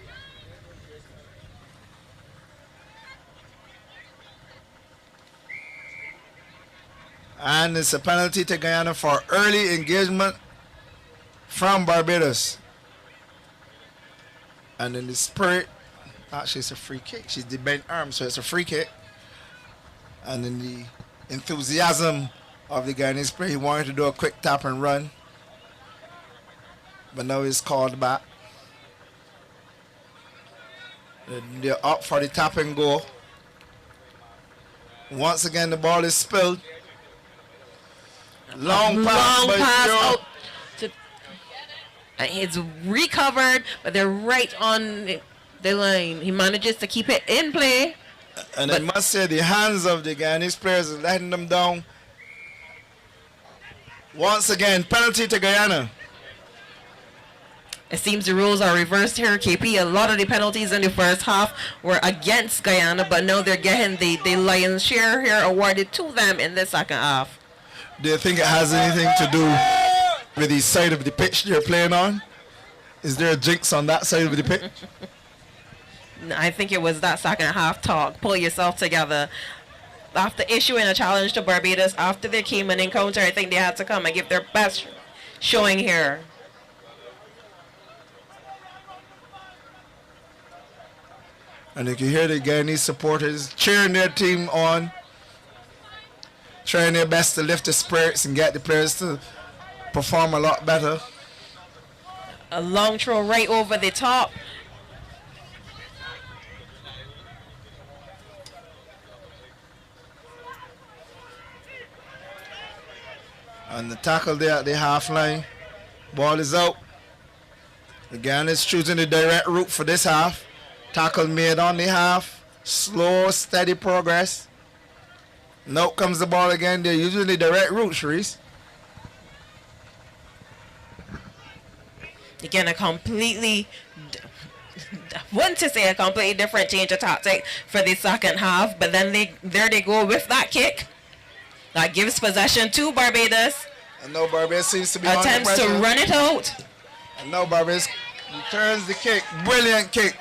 And it's a penalty to Guyana for early engagement from Barbados. And in the spirit, actually it's a free kick. She's the bent arm, so it's a free kick. And in the enthusiasm of the Guyanese player, he wanted to do a quick tap and run. But now he's called back. They're up for the tap and go. Once again, the ball is spilled. Long pass by Joe. out to, and it's recovered, but they're right on the line. He manages to keep it in play. And I must say, the hands of the Guyanese players are letting them down. Once again, penalty to Guyana. It seems the rules are reversed here, KP. A lot of the penalties in the first half were against Guyana, but now they're getting the lion's share here awarded to them in the second half. Do you think it has anything to do with the side of the pitch they're playing on? Is there a jinx on that side of the pitch? I think it was that second half talk. Pull yourself together. After issuing a challenge to Barbados, after there came an encounter, I think they had to come and give their best showing here. And you can hear the Guyanese supporters cheering their team on, trying their best to lift the spirits and get the players to perform a lot better. A long throw right over the top. And the tackle there at the half line. Ball is out. Again, it's choosing the direct route for this half. Tackle made on the half. Slow, steady progress. Now comes the ball again. They're using the direct route, Sharice. Again, a completely, want to say a completely different change of tactic for the second half, but then there they go with that kick. That gives possession to Barbados. And now Barbados seems to be under Attempts to pressure. run it out. And now Barbados returns the kick. Brilliant kick.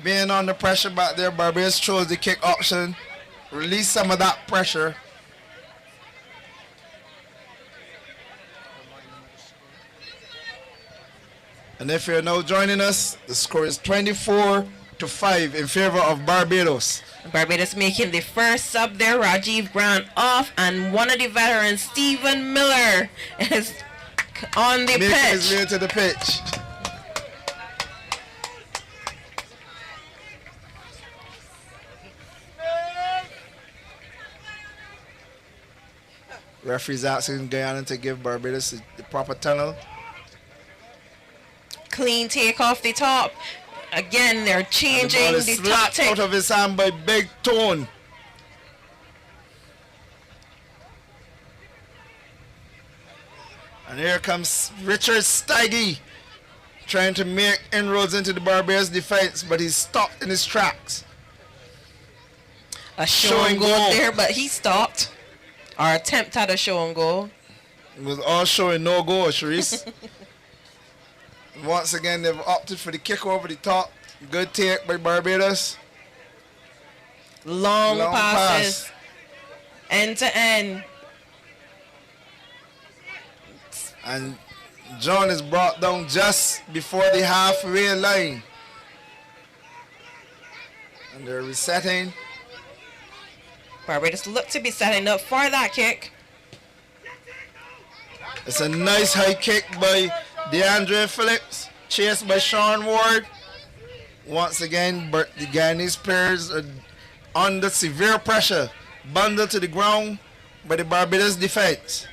Being under pressure back there, Barbados chose the kick option. Release some of that pressure. And if you're now joining us, the score is 24-5 in favor of Barbados. Barbados making the first sub there, Rajiv Grant off, and one of the veterans, Stephen Miller, is on the Making his pitch. way to the pitch. Referees asking Guyana to give Barbados the proper tunnel. Clean take off the top. Again, they're And the changing ball is the slapped tactic. out of his hand by Big Tone. And here comes Richard Stiggy trying to make inroads into the Barbados defense, but he's stopped in his tracks. A show and Showing goal goal. there, but he stopped. Our attempt at a show and goal. It was all showing no goal, Sharice. Once again, they've opted for the kick over the top. Good take by Barbados. Long Long passes. pass. End to end. And John is brought down just before the halfway line. And they're resetting. Barbados look to be setting up for that kick. It's a nice high kick by DeAndre Phillips, chased by Sean Ward. Once again, but the Guyanese players are under severe pressure, bundled to the ground by the Barbados defense.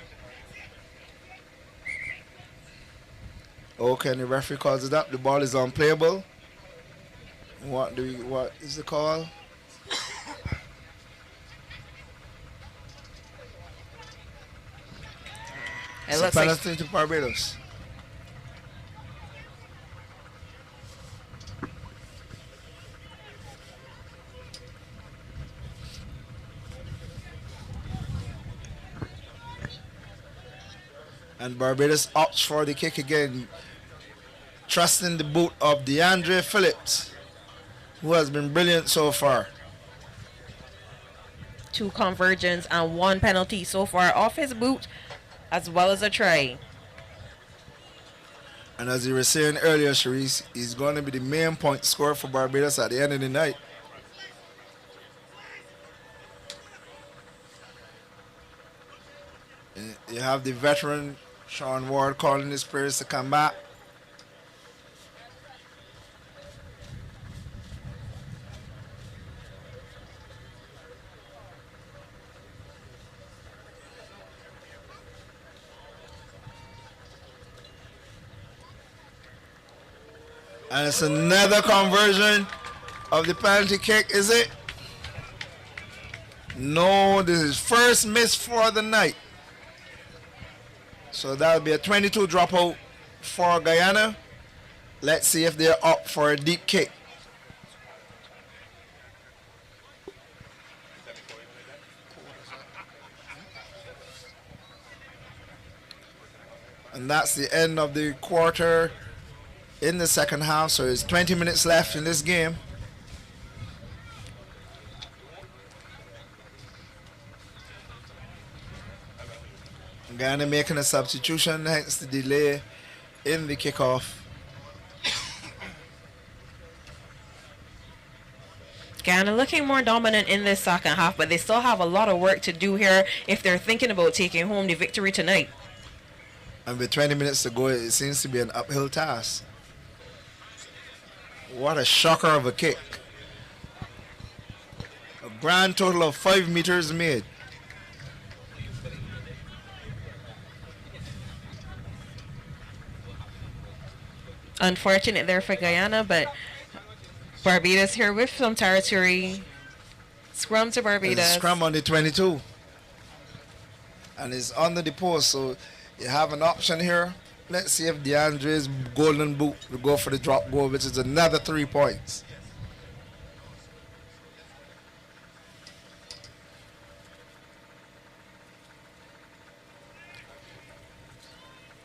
Okay, and the referee calls it up. The ball is unplayable. What is the call? It It's a looks like penalty to Barbados. And Barbados opts for the kick again, trusting the boot of DeAndre Phillips, who has been brilliant so far. 2 conversions and 1 penalty so far off his boot, as well as a try. And as you were saying earlier, Sharice, he's going to be the main point scorer for Barbados at the end of the night. And you have the veteran Sean Ward calling his players to come back. And it's another conversion of the penalty kick, is it? No, this is first miss for the night. So that'll be a 22 dropout for Guyana. Let's see if they're up for a deep kick. And that's the end of the quarter in the second half. So it's 20 minutes left in this game. Guyana making a substitution, hence the delay in the kickoff. Guyana looking more dominant in this second half, but they still have a lot of work to do here if they're thinking about taking home the victory tonight. And with 20 minutes to go, it seems to be an uphill task. What a shocker of a kick. A grand total of 5 meters made. Unfortunate there for Guyana, but Barbados here with some territory. Scrum to There's Barbados. a scrum on the 22. And it's under the post, so you have an option here. Let's see if DeAndre's golden boot will go for the drop goal, which is another 3 points.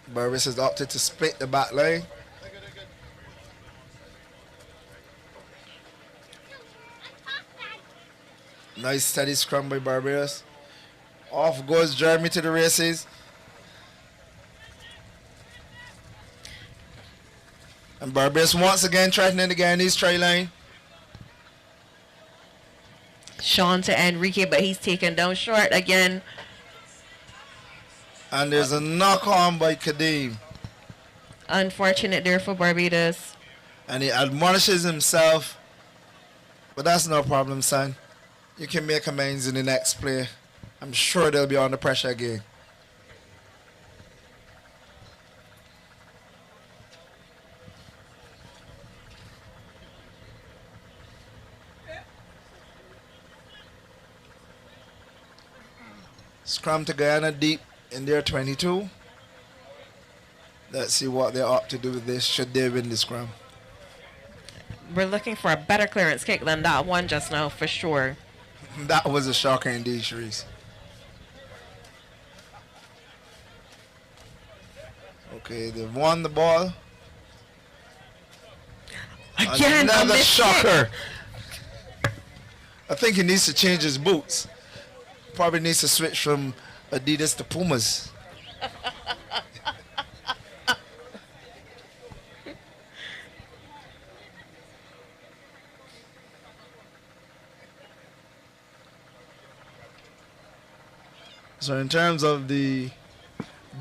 Barbados has opted to split the back line. Nice steady scrum by Barbados. Off goes Jeremy to the races. And Barbados once again threatening the Guyanese try line. Sean to Enrique, but he's taken down short again. And there's a knock on by Kadeem. Unfortunate there for Barbados. And he admonishes himself. But that's no problem, son. You can make amends in the next play. I'm sure they'll be under pressure again. Scrum to Guyana deep in their 22. Let's see what they're up to do with this should they win the scrum. We're looking for a better clearance kick than that one just now, for sure. That was a shocker indeed, Sharice. Okay, they've won the ball. Again, another a missed shocker. I think he needs to change his boots. Probably needs to switch from Adidas to Pumas. So in terms of the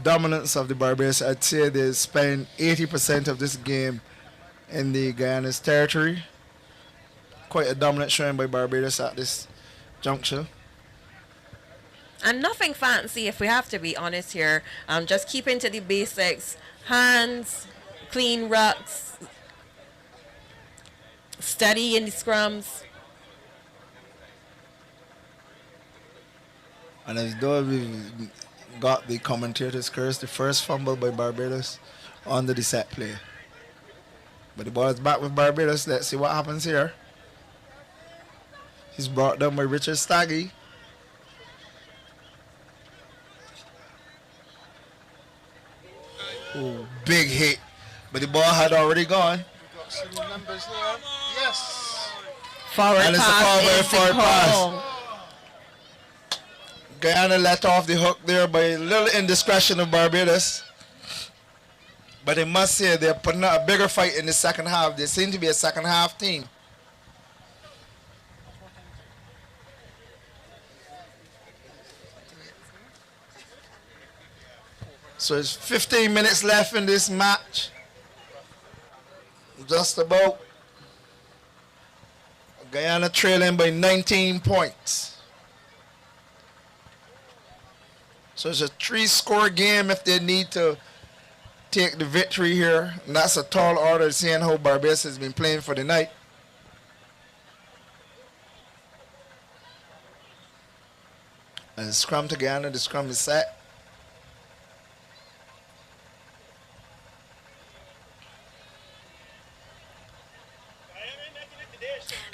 dominance of the Barbados, I'd say they spend 80% of this game in the Guyana's territory. Quite a dominant showing by Barbados at this juncture. And nothing fancy, if we have to be honest here. Just keeping to the basics. Hands, clean rucks, steady in the scrums. And as though we've got the commentator's curse, the first fumble by Barbados under the set play. But the ball is back with Barbados. Let's see what happens here. He's brought down by Richard Staggy. Ooh, big hit. But the ball had already gone. We've got some numbers there. Yes. Forward And it's a foul pass by a is the forward pass. call. Guyana let off the hook there by a little indiscretion of Barbados. But I must say they're putting out a bigger fight in the second half. They seem to be a second half team. So it's 15 minutes left in this match. Just about. Guyana trailing by 19 points. So it's a 3-score game if they need to take the victory here. And that's a tall order, seeing how Barbados has been playing for the night. And scrum to Guyana, the scrum is set.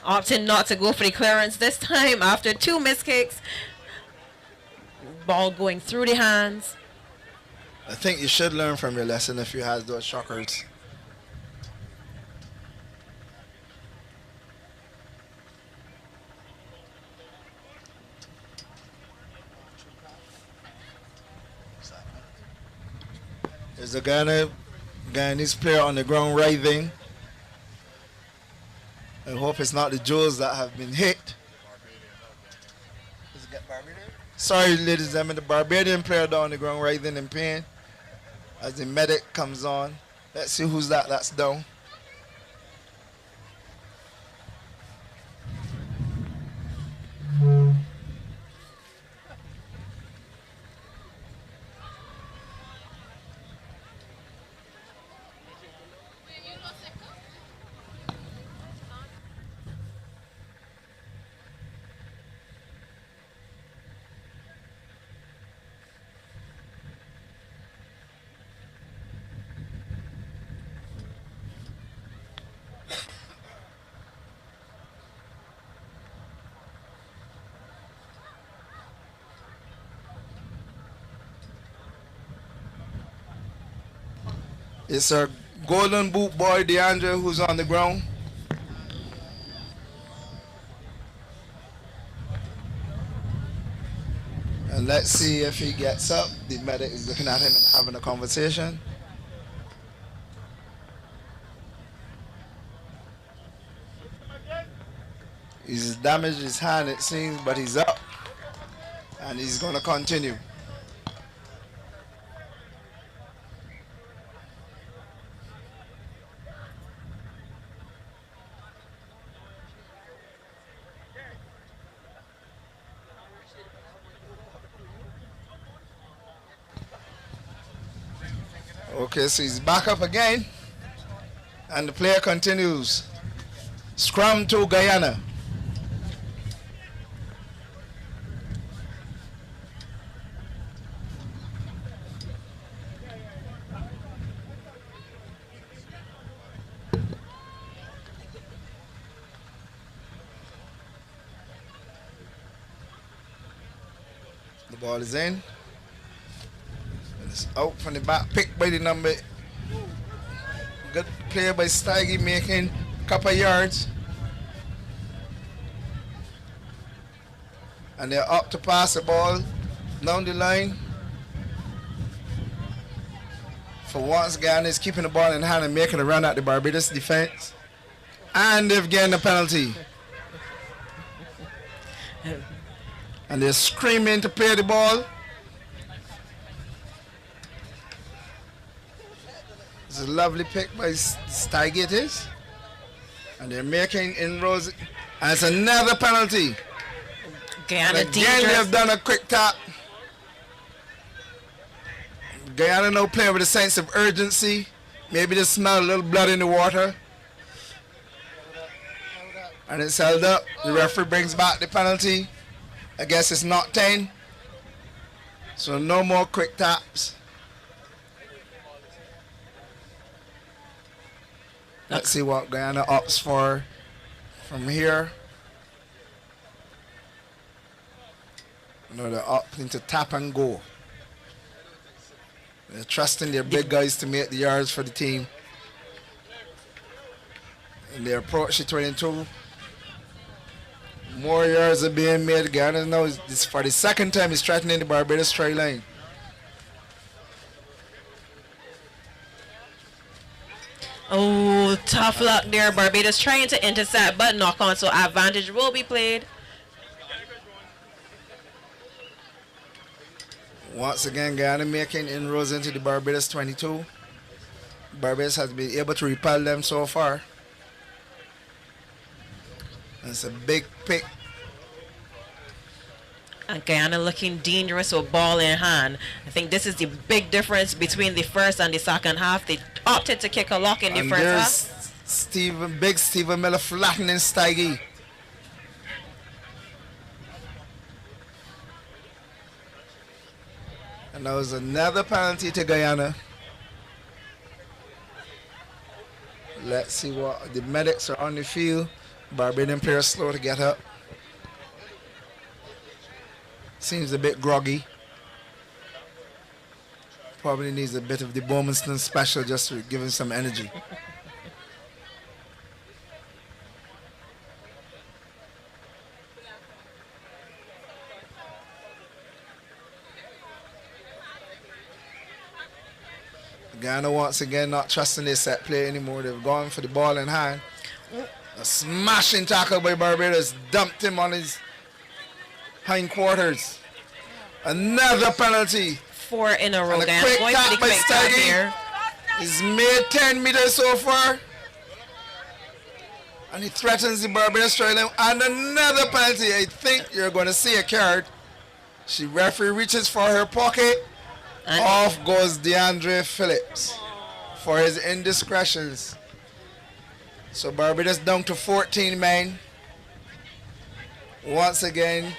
Opting not to go for the clearance this time after 2 missed kicks. Ball going through the hands. I think you should learn from your lesson if you had those shockers. There's a Guyanese player on the ground writhing. I hope it's not the Joes that have been hit. Sorry, ladies and gentlemen, the Barbadian player down on the ground writhing in pain as the medic comes on. Let's see who's that's down. It's our golden boot boy, DeAndre, who's on the ground. And let's see if he gets up. The medic is looking at him and having a conversation. He's damaged his hand, it seems, but he's up. And he's going to continue. Okay, so he's back up again. And the player continues. Scrum to Guyana. The ball is in. It's out from the back, picked by the number. Good play by Stiggy, making a couple of yards. And they're up to pass the ball down the line. For once, Guyana is keeping the ball in hand and making a run at the Barbados defense. And they've gained a penalty. And they're screaming to play the ball. It's a lovely pick by Stiggy, it is. And they're making inroads. And it's another penalty. Guyana and again, they've done a quick tap. Guyana now playing with a sense of urgency. Maybe they smell a little blood in the water. And it's held up. The referee brings back the penalty. I guess it's not 10. So no more quick taps. Let's see what Guyana opts for from here. No, they're opting to tap and go. They're trusting their big guys to make the yards for the team. And they approach the 22. More yards are being made. Guyana now is for the second time is threatening the Barbados try line. Oh, tough luck there. Barbados trying to intercept, but knock on, so advantage will be played. Once again, Guyana making inroads into the Barbados 22. Barbados has been able to repel them so far. And it's a big pick And Guyana looking dangerous with ball in hand. I think this is the big difference between the first and the second half. They opted to kick a lock in the And first there's half. Big Stephen Miller flattening Steige. And that was another penalty to Guyana. Let's see what the medics are on the field. Barbadian player slow to get up. Seems a bit groggy. Probably needs a bit of the Bowmanston special just to give him some energy. Guyana once again not trusting their set play anymore. They've gone for the ball in hand. A smashing tackle by Barbados dumped him on his hindquarters. Another penalty. 4 in a row. And a Guyana quick going for tap the by quick tap Steige. here. He's made 10 meters so far. And he threatens the Barbados line. And another penalty. I think you're going to see a card. She referee reaches for her pocket. And Off goes DeAndre Phillips for his indiscretions. So Barbados down to 14 men. Once again,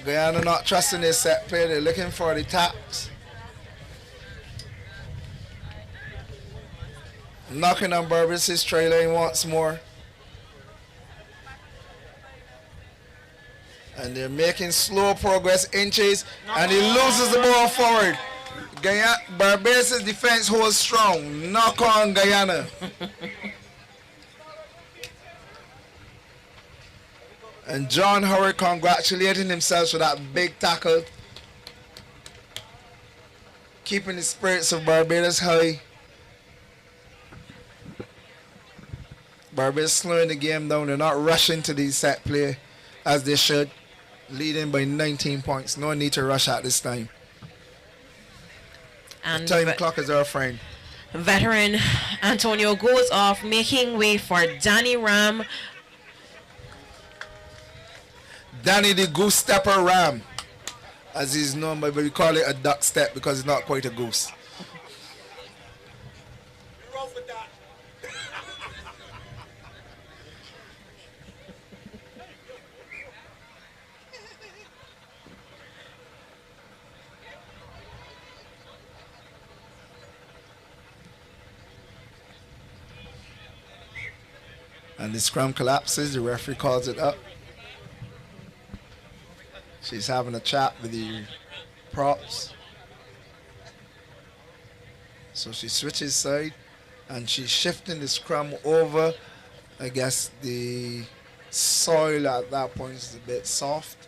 Guyana not trusting their set play. They're looking for the taps. Knocking on Barbados' try line once more. And they're making slow progress, inches, and he loses the ball forward. Barbados' defense holds strong. Knock on Guyana. And John Howard congratulating himself for that big tackle. Keeping the spirits of Barbados high. Barbados slowing the game down. They're not rushing to the set play as they should. Leading by 19 points. No need to rush at this time. And The time clock is our friend. veteran Antonio goes off, making way for Danny Ram. Danny the Goose Stepper Ram, as he's known, but we call it a duck step because it's not quite a goose. And the scrum collapses, the referee calls it up. She's having a chat with the props. So she switches side and she's shifting the scrum over. I guess the soil at that point is a bit soft.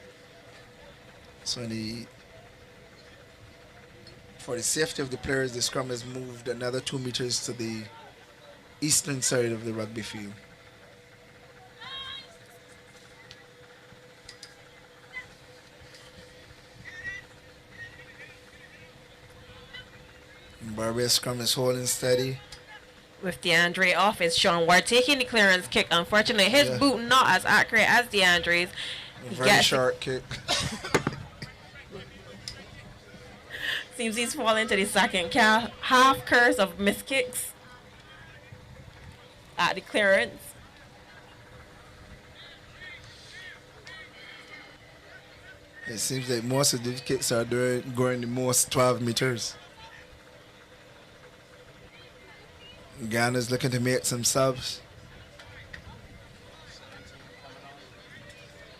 So for the safety of the players, the scrum is moved another 2 meters to the eastern side of the rugby field. Barbados scrum is holding steady. With DeAndre off, it's Sean Ward taking the clearance kick. Unfortunately, his boot not as accurate as DeAndre's. Very short kick. Seems he's falling to the second half curse of missed kicks at the clearance. It seems like most of the kicks are going the most 12 meters. Guyana's looking to make some subs.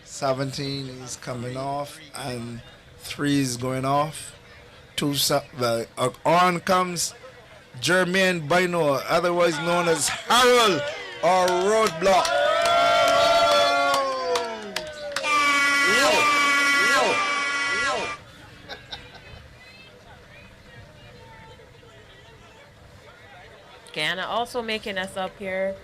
17 is coming off and 3 is going off. On comes Jermaine Bino, otherwise known as Harold or Roadblock. Guyana also making us up here.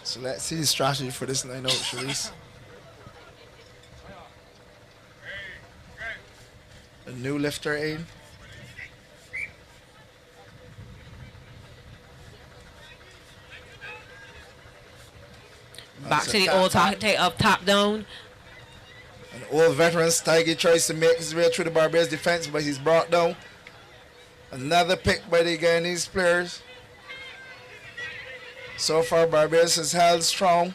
So let's see the strategy for this line out, Sharice. A new lifter aim. Back to the old tactic of top down. An old veteran, Stiggy tries to make his way through the Barbados defense, but he's brought down. Another pick by the Guyanese players. So far, Barbados has held strong.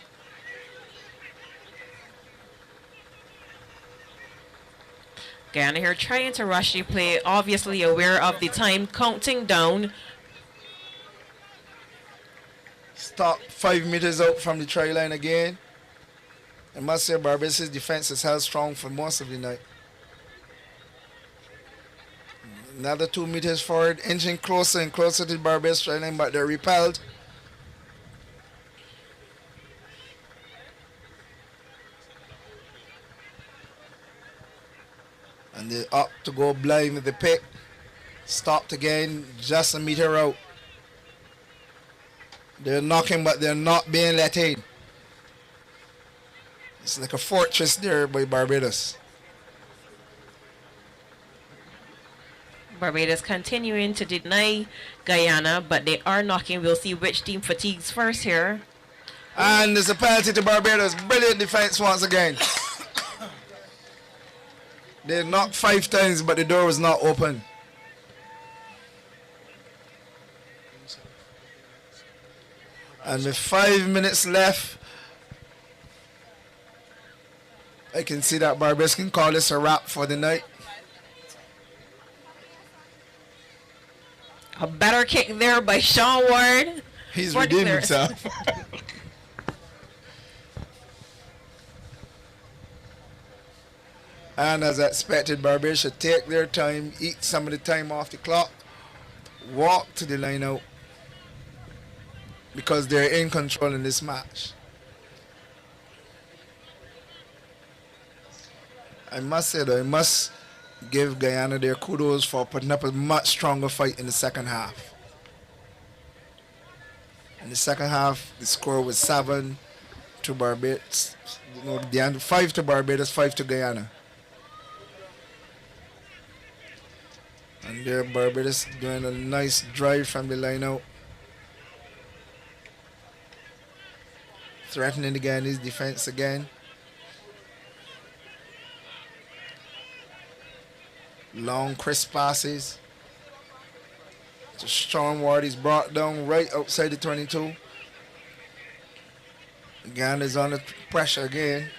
Guyana here trying to rush the play, obviously aware of the time counting down. Stop 5 meters out from the try line again. I must say Barbados' defense has held strong for most of the night. Another 2 meters forward, inching closer and closer to the Barbados try line, but they're repelled. And they're up to go blind with the pick. Stopped again, just a meter out. They're knocking, but they're not being let in. It's like a fortress there by Barbados. Barbados continuing to deny Guyana, but they are knocking. We'll see which team fatigues first here. And there's a penalty to Barbados. Brilliant defense once again. They knocked 5 times, but the door was not open. And with 5 minutes left, I can see that Barbados can call this a wrap for the night. A better kick there by Sean Ward. He's for the redeemed clearance. himself. And as expected, Barbados should take their time, eat some of the time off the clock, walk to the line out, because they're in control in this match. I must say though, I must give Guyana their kudos for putting up a much stronger fight in the second half. In the second half, the score was 7 to Barbados. No, 5 to Barbados, 5 to Guyana. And there Barbados doing a nice drive from the line out. Threatening the Guyanese defense again. Long crisp passes. To Sean Ward, he's brought down right outside the 22. Guyana is under pressure again.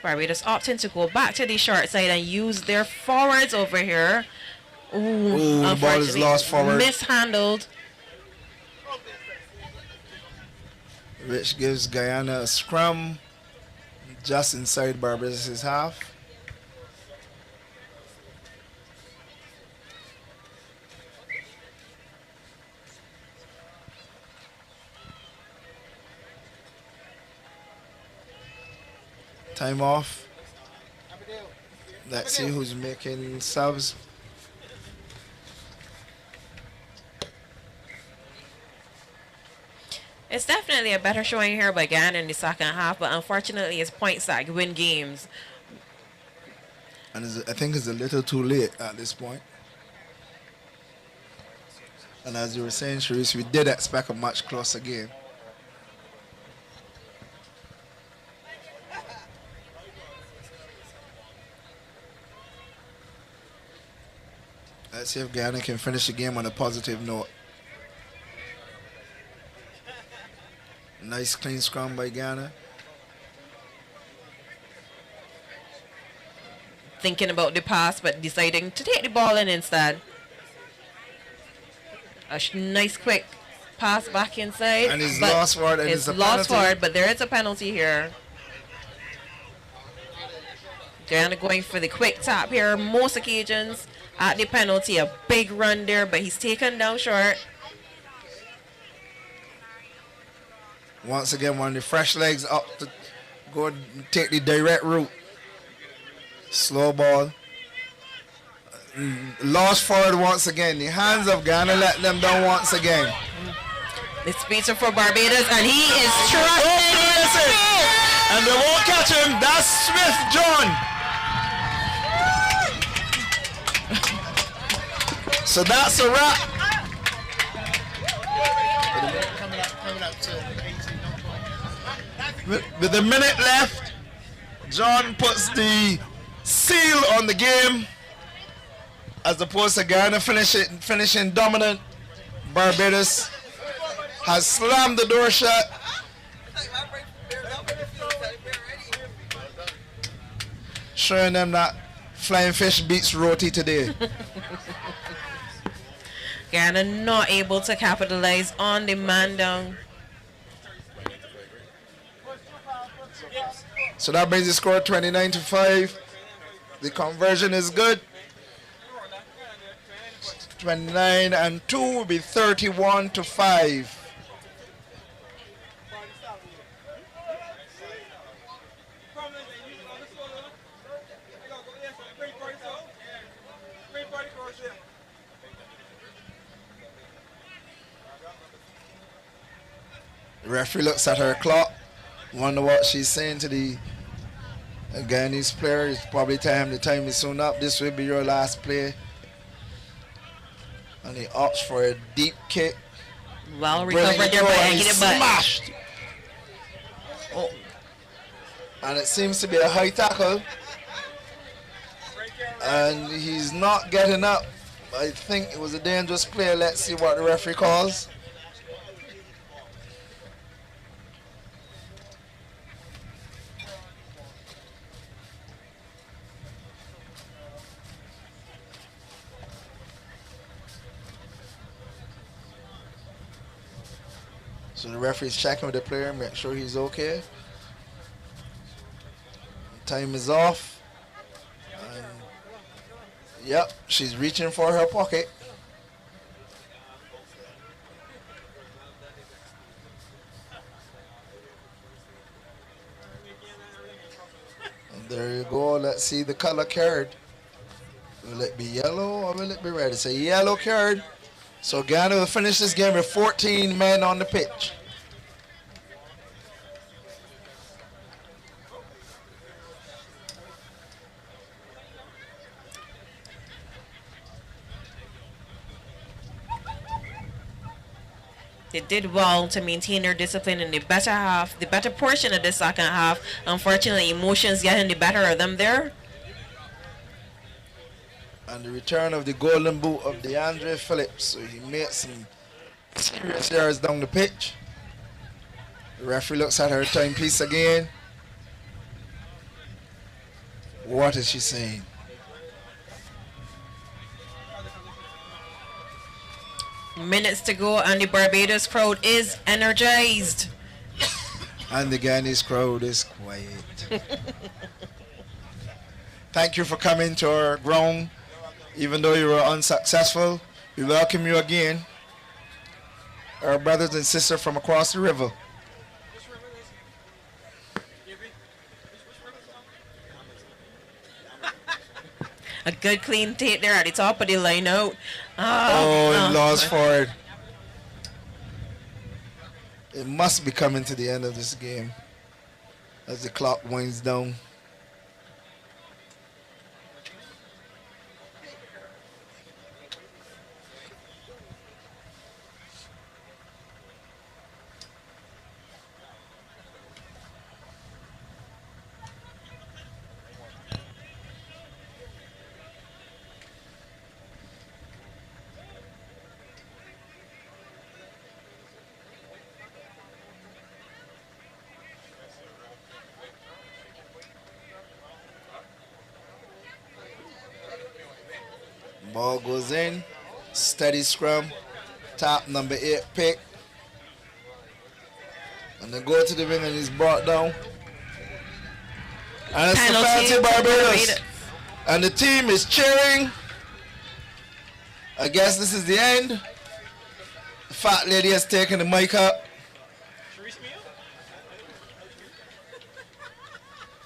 Barbados opting to go back to the short side and use their forwards over here. Ooh, the ball is lost forward. Mishandled. Which gives Guyana a scrum just inside Barbados' half. Time off. Let's see who's making subs. It's definitely a better showing here by Guyana in the second half, but unfortunately it's points that win games. And I think it's a little too late at this point. And as you were saying, Sharice, we did expect a much closer game. Let's see if Guyana can finish the game on a positive note. Nice clean scrum by Guyana. Thinking about the pass, but deciding to take the ball in instead. A nice quick pass back inside. And he's lost forward, and it's a lost penalty. forward, but there is a penalty here. Guyana going for the quick tap here. Most occasions at the penalty, a big run there, but he's taken down short. Once again, one of the fresh legs up to go take the direct route. Slow ball. Lost forward once again. The hands of Guyana let them down once again. It's Peter for Barbados, and he is trusting. And they won't catch him. That's Smith John. So that's a wrap. Coming up to 18. With a minute left, John puts the seal on the game as opposed to Guyana finishing dominant. Barbados has slammed the door shut. Showing them that flying fish beats roti today. Guyana not able to capitalize on the man down. So that brings the score 29-5. The conversion is good. 29 and 2 will be 31-5. The referee looks at her clock. Wonder what she's saying to the Guyanese player. It's probably time. The time is soon up. This will be your last play. And he opts for a deep kick. Well recovered there by Aggie, but smashed. Oh. And it seems to be a high tackle. And he's not getting up. I think it was a dangerous play. Let's see what the referee calls. So the referee's checking with the player, make sure he's okay. Time is off. And yep, she's reaching for her pocket. And there you go. Let's see the color card. Will it be yellow or will it be red? It's a yellow card. So Guyana will finish this game with 14 men on the pitch. they did well to maintain their discipline in the better half, the better portion of the second half. Unfortunately, emotions getting the better of them there. And the return of the golden boot of DeAndre Phillips. So he made some serious errors down the pitch. The referee looks at her timepiece again. What is she saying? Minutes to go and the Barbados crowd is energized. And the Guyanese crowd is quiet. Thank you for coming to our ground. Even though you were unsuccessful, we welcome you again. Our brothers and sisters from across the river. A good clean tape there at the top of the line out. Oh, lost for it. It must be coming to the end of this game as the clock winds down. Ball goes in, steady scrum, top number 8 pick. And they go to the wing and he's brought down. And it's the penalty Barbados. And the team is cheering. I guess this is the end. The fat lady has taken the mic up.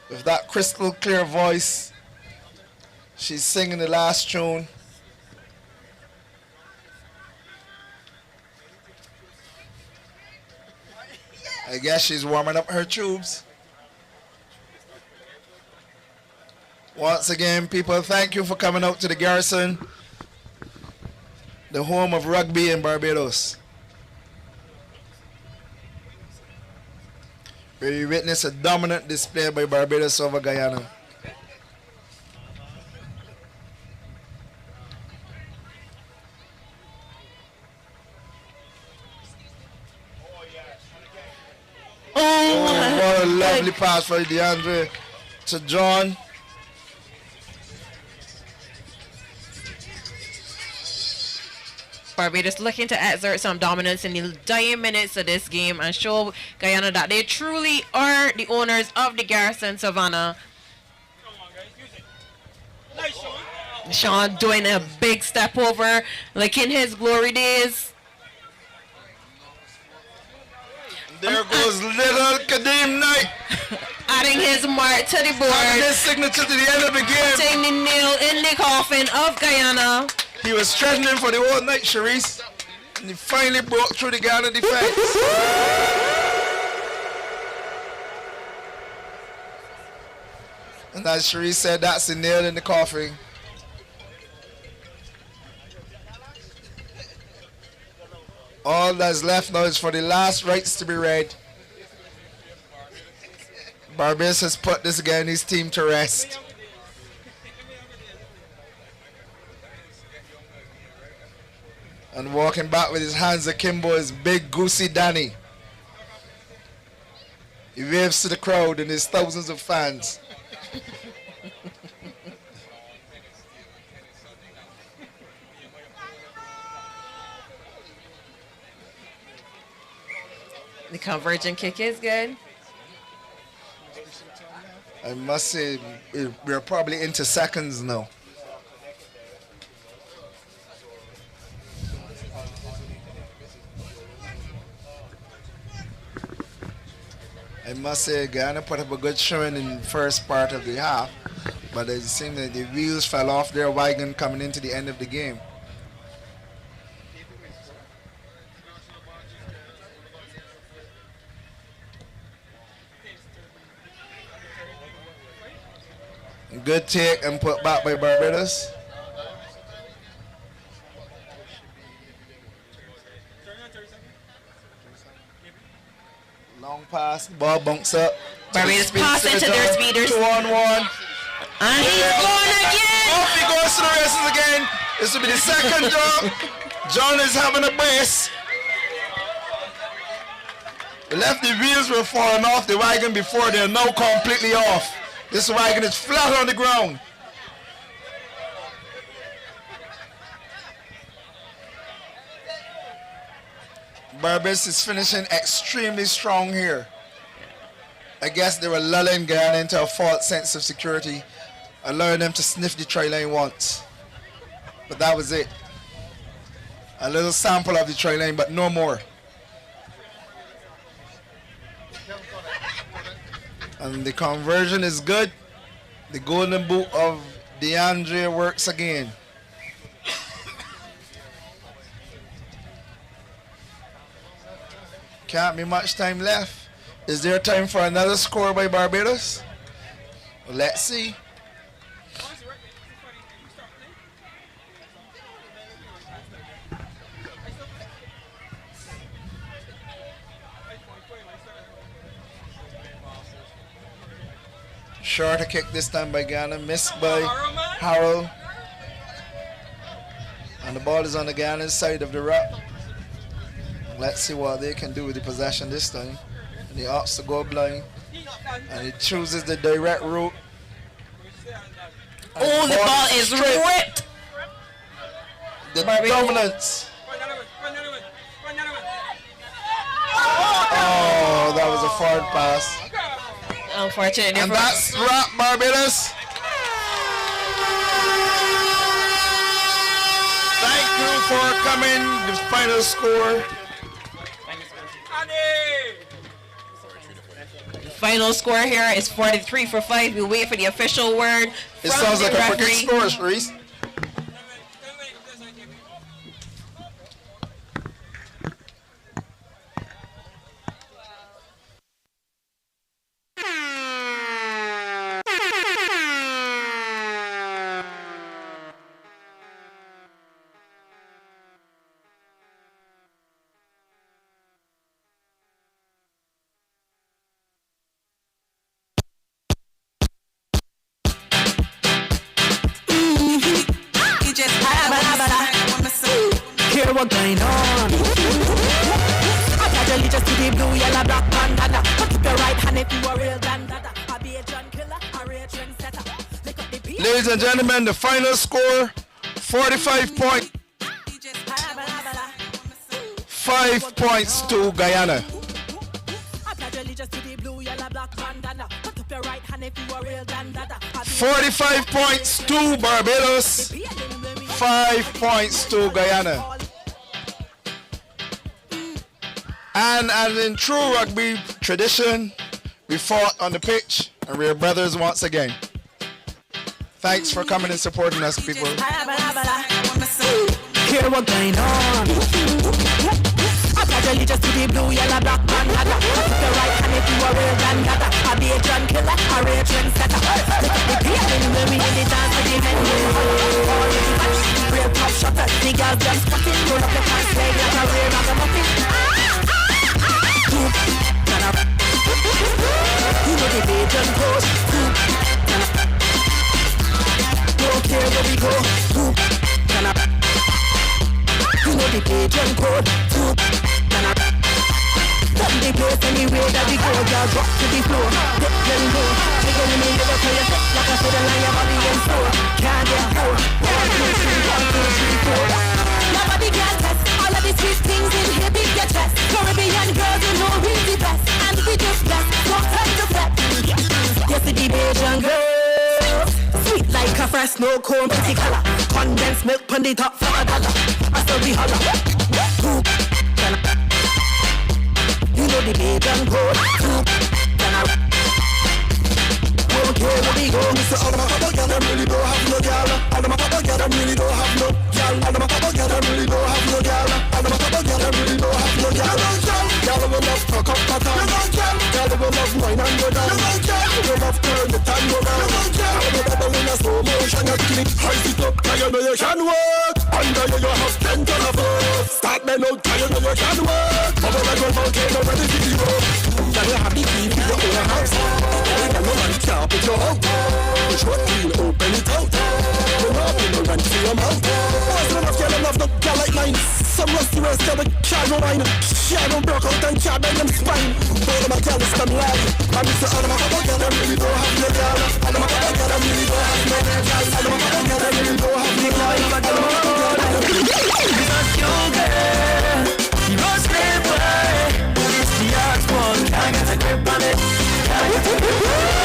With that crystal clear voice, she's singing the last tune. I guess she's warming up her tubes. Once again, people, thank you for coming out to the Garrison. the home of rugby in Barbados. We witnessed a dominant display by Barbados over Guyana. Oh, what a lovely pass for DeAndre to John. Barbados looking to exert some dominance in the dying minutes of this game and show Guyana that they truly are the owners of the Garrison Savannah. Come on, guys. Use it. Nice, Sean. Sean doing a big step over, like in his glory days. There goes little Kadeem Knight. Adding his mark to the Adding board. his signature to the end of the game. Putting the nail in the coffin of Guyana. He was threatening for the whole night, Sharice. And he finally broke through the Ghana defense. And as Sharice said, that's the nail in the coffin. All that's left now is for the last rites to be read. Barbados has put this Guyanese team to rest. And walking back with his hands akimbo is Big Goosey Danny. He waves to the crowd and his thousands of fans. The convergent kick is good. I must say, we're probably into seconds now. I must say, Guyana put up a good showing in the first part of the half, but it seemed that the wheels fell off their wagon coming into the end of the game. Good take and put back by Barbados. Long pass, ball bunks up. Barbados pass into their speeders. 2-on-1. And he's going again. Off he goes to the races again. This will be the second drop. John is having a brace. The lefty wheels were falling off the wagon before. They're now completely off. This wagon is flat on the ground. Barbados is finishing extremely strong here. I guess they were lulling Guyana into a false sense of security, allowing them to sniff the try line once. But that was it. A little sample of the try line, but no more. And the conversion is good. The golden boot of DeAndre works again. Can't be much time left. Is there time for another score by Barbados? Well, let's see. Shorter kick this time by Guyana, missed by Harold. And the ball is on the Guyana's side of the rock. Let's see what they can do with the possession this time. And he opts to go blind. And he chooses the direct route. Oh, the ball is ripped. The dominance. Oh, that was a forward pass. Unfortunately. And that's wrap, Barbados. Thank you for coming. The final score. The final score here is 43-5. We'll wait for the official word. It sounds like a cricket score, Reese. what going on. I gradually just see the blue, yellow, black bandana. Put up your right hand if you a real dandada. I be a John killer, a real trendsetter. Pick up the beat. Ladies and gentlemen, the final score 45 points. 5 points to Guyana. 45 points to Barbados. 5 points to Guyana. And as in true rugby tradition, we fought on the pitch and we're brothers once again. Thanks for coming and supporting us, people. Hear what going on. I gradually just see the blue, yellow, black bandana. Put up your right hand if you a real dandada. I be a John killer, a real trendsetter. Look at the beat when we really dance with the men. Real top shutter, the girls just spotting. Roll up the pants leg like a real ragamuffin. You know the Bajan code. Don't care where we go. You know the Bajan code. Turn the place anywhere that we go. Just rock to the floor. Dip and go. Take any minute to tell you set like a fiddle on your body and soul. Can't get bored. 1, 2, 3, 1, 2, 3, 4. Nobody can test all of the sweet things in here. Big your chest. Caribbean girls, you know we're the best. And we just bless. Don't turn to flat. Yes, the Bajan girls. Sweet like a fresh snow cone, pretty color. Condensed milk on the top for $1. I still be holler. You know the Bajan code. Don't care where we go. Mr. All of my papa girl, them really don't have no girl. All of my papa girl, them really don't have no girl. All of my papa girl, them really don't have no girl. All of my papa girl, them really don't have no girl. Girl will love cock up pattern. Girl will love wine and go down. You love turn the tango down. Girl will bubble in a slow motion. You click, rise it up, now you know you can work. Under you, you have 10 ton of work. Start men out, now you know you can work. Bubble like a volcano, ready to be rock. Girl will have the key to your own house. Girl will man can't put your out. Push what clean, open it out. You know you know run to your mouth. Boys don't have girl, them have no girl like mine. Some rusty waist girl with can't no wine. Can't broke out and can't bend them spine. All of my girl is come live. And Mr. All of my papa girl, them really don't have no girl. All of my papa girl, them really don't have no girl. All of my papa girl, them really don't have no girl. All of my papa girl, them really don't have no girl. Because you girl, you must live way. It's the art one, can't get a grip on it. Can't get a grip on it.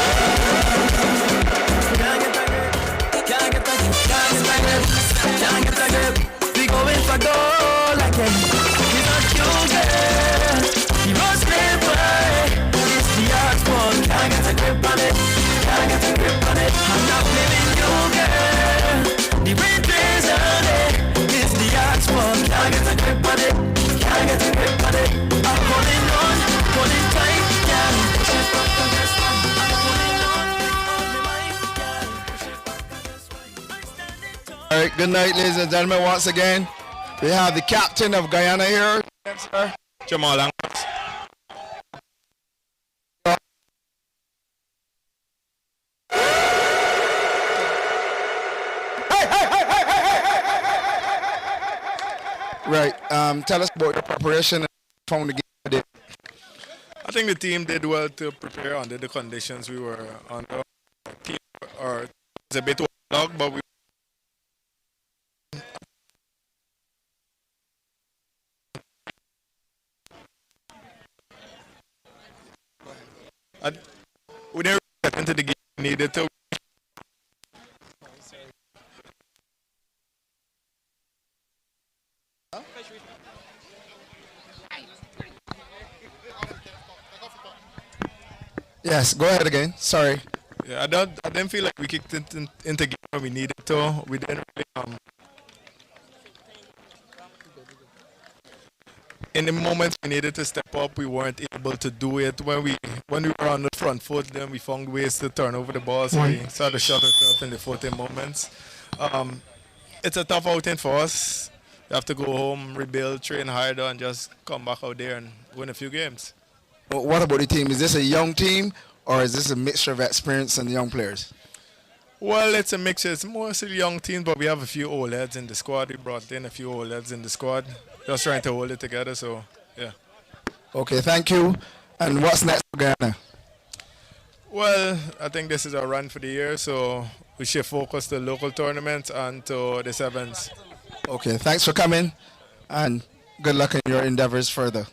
Can't get a grip. Can't get a grip. We going for gold again. Because you girl, you must live way. It's the art one, can't get a grip on it. Can't get a grip on it. I'm not blaming you girl. The wind is on it. It's the art one, can't get a grip on it. Can't get a grip on it. I'm holding on, holding tight, yeah. Push it back against one. I'm holding on, hold me mind, yeah. Push it back against one. I'm standing tall. All right, good night, ladies and gentlemen, once again. We have the captain of Guyana here. Yes, sir. Jamal Lang. Right, tell us about your preparation from the game today. I think the team did well to prepare under the conditions we were under. Team or it's a bit long, but we we didn't get into the game we needed to. Yes, go ahead again. Sorry. Yeah, I didn't feel like we kicked into the game when we needed to. We didn't really in the moments we needed to step up, we weren't able to do it. When we were on the front foot, then we found ways to turn over the ball. So we started to shut ourselves in the 14 moments. It's a tough outing for us. We have to go home, rebuild, train harder, and just come back out there and win a few games. Well, what about the team? Is this a young team or is this a mixture of experience and young players? Well, it's a mixture. It's mostly young teams, but we have a few old heads in the squad. We brought in a few old heads in the squad. Just trying to hold it together, so, yeah. Okay, thank you. And what's next for Guyana? Well, I think this is our run for the year, so we should focus the local tournaments and to the sevens. Okay, thanks for coming, and good luck in your endeavors further.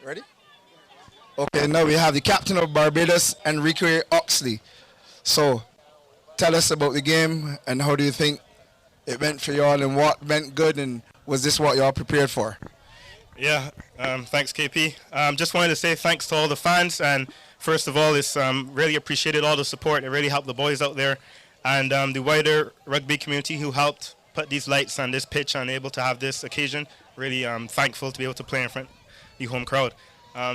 Ready? Okay, now we have the captain of Barbados, Enrique Oxley. So, tell us about the game and how do you think it went for y'all and what went good and was this what y'all prepared for? Yeah, thanks KP. Just wanted to say thanks to all the fans, and first of all, it's really appreciated all the support. It really helped the boys out there and the wider rugby community who helped put these lights on this pitch and able to have this occasion. Really thankful to be able to play in front of the home crowd.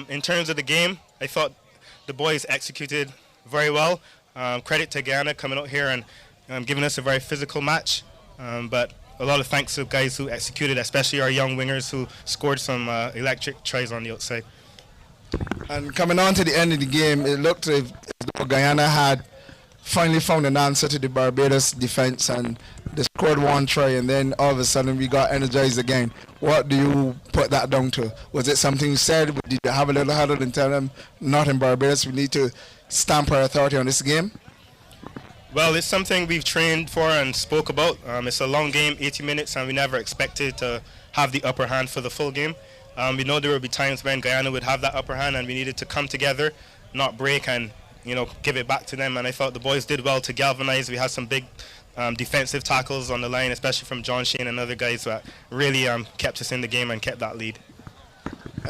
In terms of the game, I thought the boys executed very well. Credit to Guyana coming out here and giving us a very physical match. But a lot of thanks to guys who executed, especially our young wingers who scored some electric tries on the outside. And coming on to the end of the game, it looked as though Guyana had finally found an answer to the Barbados defense and they scored one try and then all of a sudden we got energized again. What do you put that down to? Was it something you said? Did you have a little huddle and tell them, not in Barbados, we need to stamp our authority on this game? Well, it's something we've trained for and spoke about. It's a long game, 80 minutes, and we never expected to have the upper hand for the full game. We know there will be times when Guyana would have that upper hand and we needed to come together, not break and give it back to them. And I thought the boys did well to galvanize. We had some big defensive tackles on the line, especially from John Shane and other guys that really kept us in the game and kept that lead.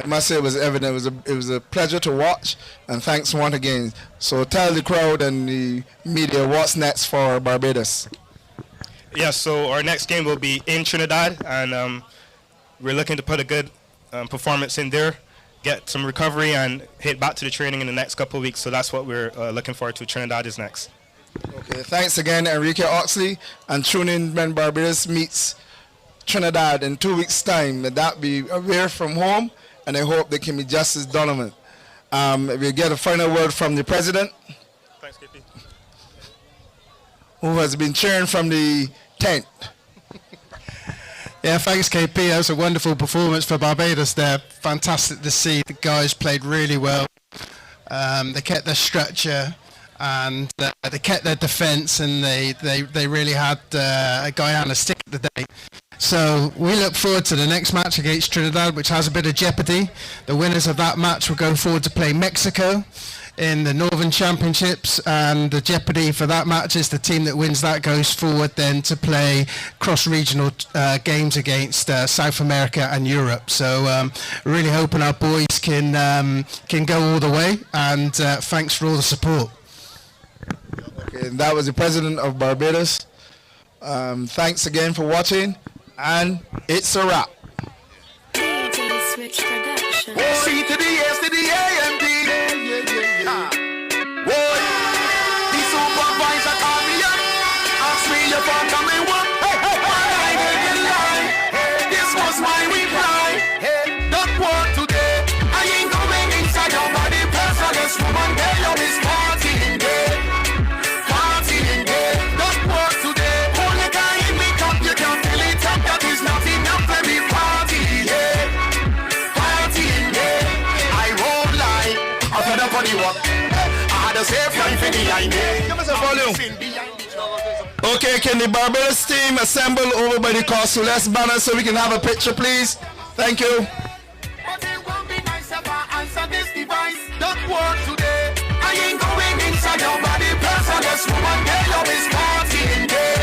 I must say it was evident. It was a pleasure to watch, and thanks once again. So tell the crowd and the media what's next for Barbados. Yeah, so our next game will be in Trinidad, and we're looking to put a good performance in there, get some recovery, and hit back to the training in the next couple of weeks. So that's what we're looking forward to. Trinidad is next. Okay, thanks again, Enrique Oxley, and tune in when Barbados meets Trinidad in 2 weeks' time. That be away from home. And I hope they can be just as dominant. We'll get a final word from the president. Thanks, KP. Who has been cheering from the tent. Yeah, thanks KP. That was a wonderful performance for Barbados there. Fantastic to see. The guys played really well. They kept their structure and they kept their defence, and they really had Guyana stick at the day. So we look forward to the next match against Trinidad, which has a bit of jeopardy. The winners of that match will go forward to play Mexico in the Northern Championships, and the jeopardy for that match is the team that wins that goes forward then to play cross-regional games against South America and Europe. So really hoping our boys can go all the way, and thanks for all the support. Okay, and that was the president of Barbados. Thanks again for watching. And it's a wrap. C to the S to the A and D. Boy, the supervisor called me up. Asked me if I'm coming one. I didn't lie. This was my reply. Don't work today. I ain't going inside your body. Personalist woman, girl, you is partying day. Partying day. Don't work today. Only guy in me cup, you can fill it up. That is not enough for me party, yeah. Partying day. I won't lie. After the body walk, I had a safe life in the idea. Give us a volume. Okay, can the Barbados team assemble over by the Consuless banner so we can have a picture, please? Thank you. But it will be nice if I answer this device. Don't work today. I ain't going inside your body. Personalist woman, girl, you is partying day.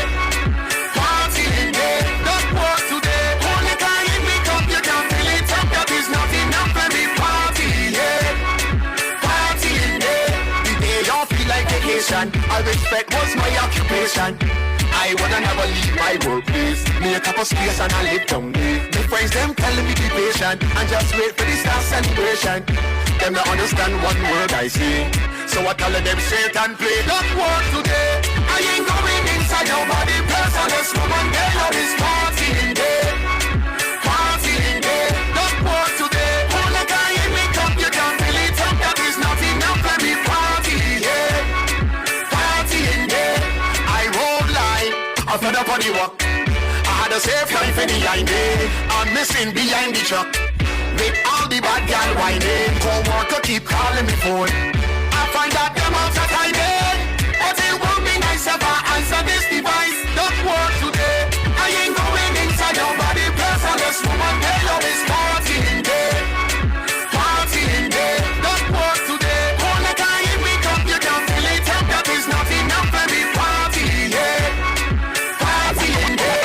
Partying day. Don't work today. Only guy in me cup, you can fill it up. That is not enough for me party, yeah. Partying day. The day you feel like vacation. I respect was my occupation. I wanna never leave my workplace. Make up a space and I live down there. My friends them telling me be patient and just wait for the star celebration. Them don't understand one word I say, so I tell them straight and play. Don't work today. I ain't going inside nobody person. This woman they love is partying day, partying day. Don't work today. Hold a guy in me cup, you can't feel it up. That is not enough for me party, yeah, partying day. I won't lie, I fed up on the walk. I had a safe life in the line day. I'm missing behind the truck. With all the bad gal whining, co-worker keep calling me phone. I find out them out that I did, but it won't be nice if I answer this device. Don't work today. I ain't going inside nobody person. This woman they love is partying day, partying day. Don't work today. Hold a guy in me cup, you can't feel it up. That is not enough for me party, yeah, partying day.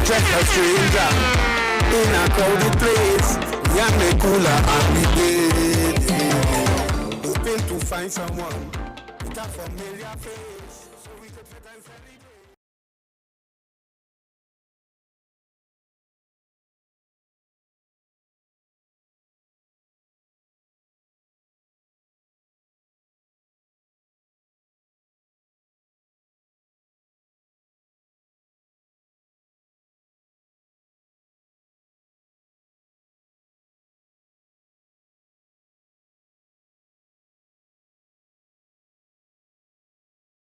Just a stranger in a crowded place. Yeah, me cooler and me dead. Hoping to find someone with a familiar face.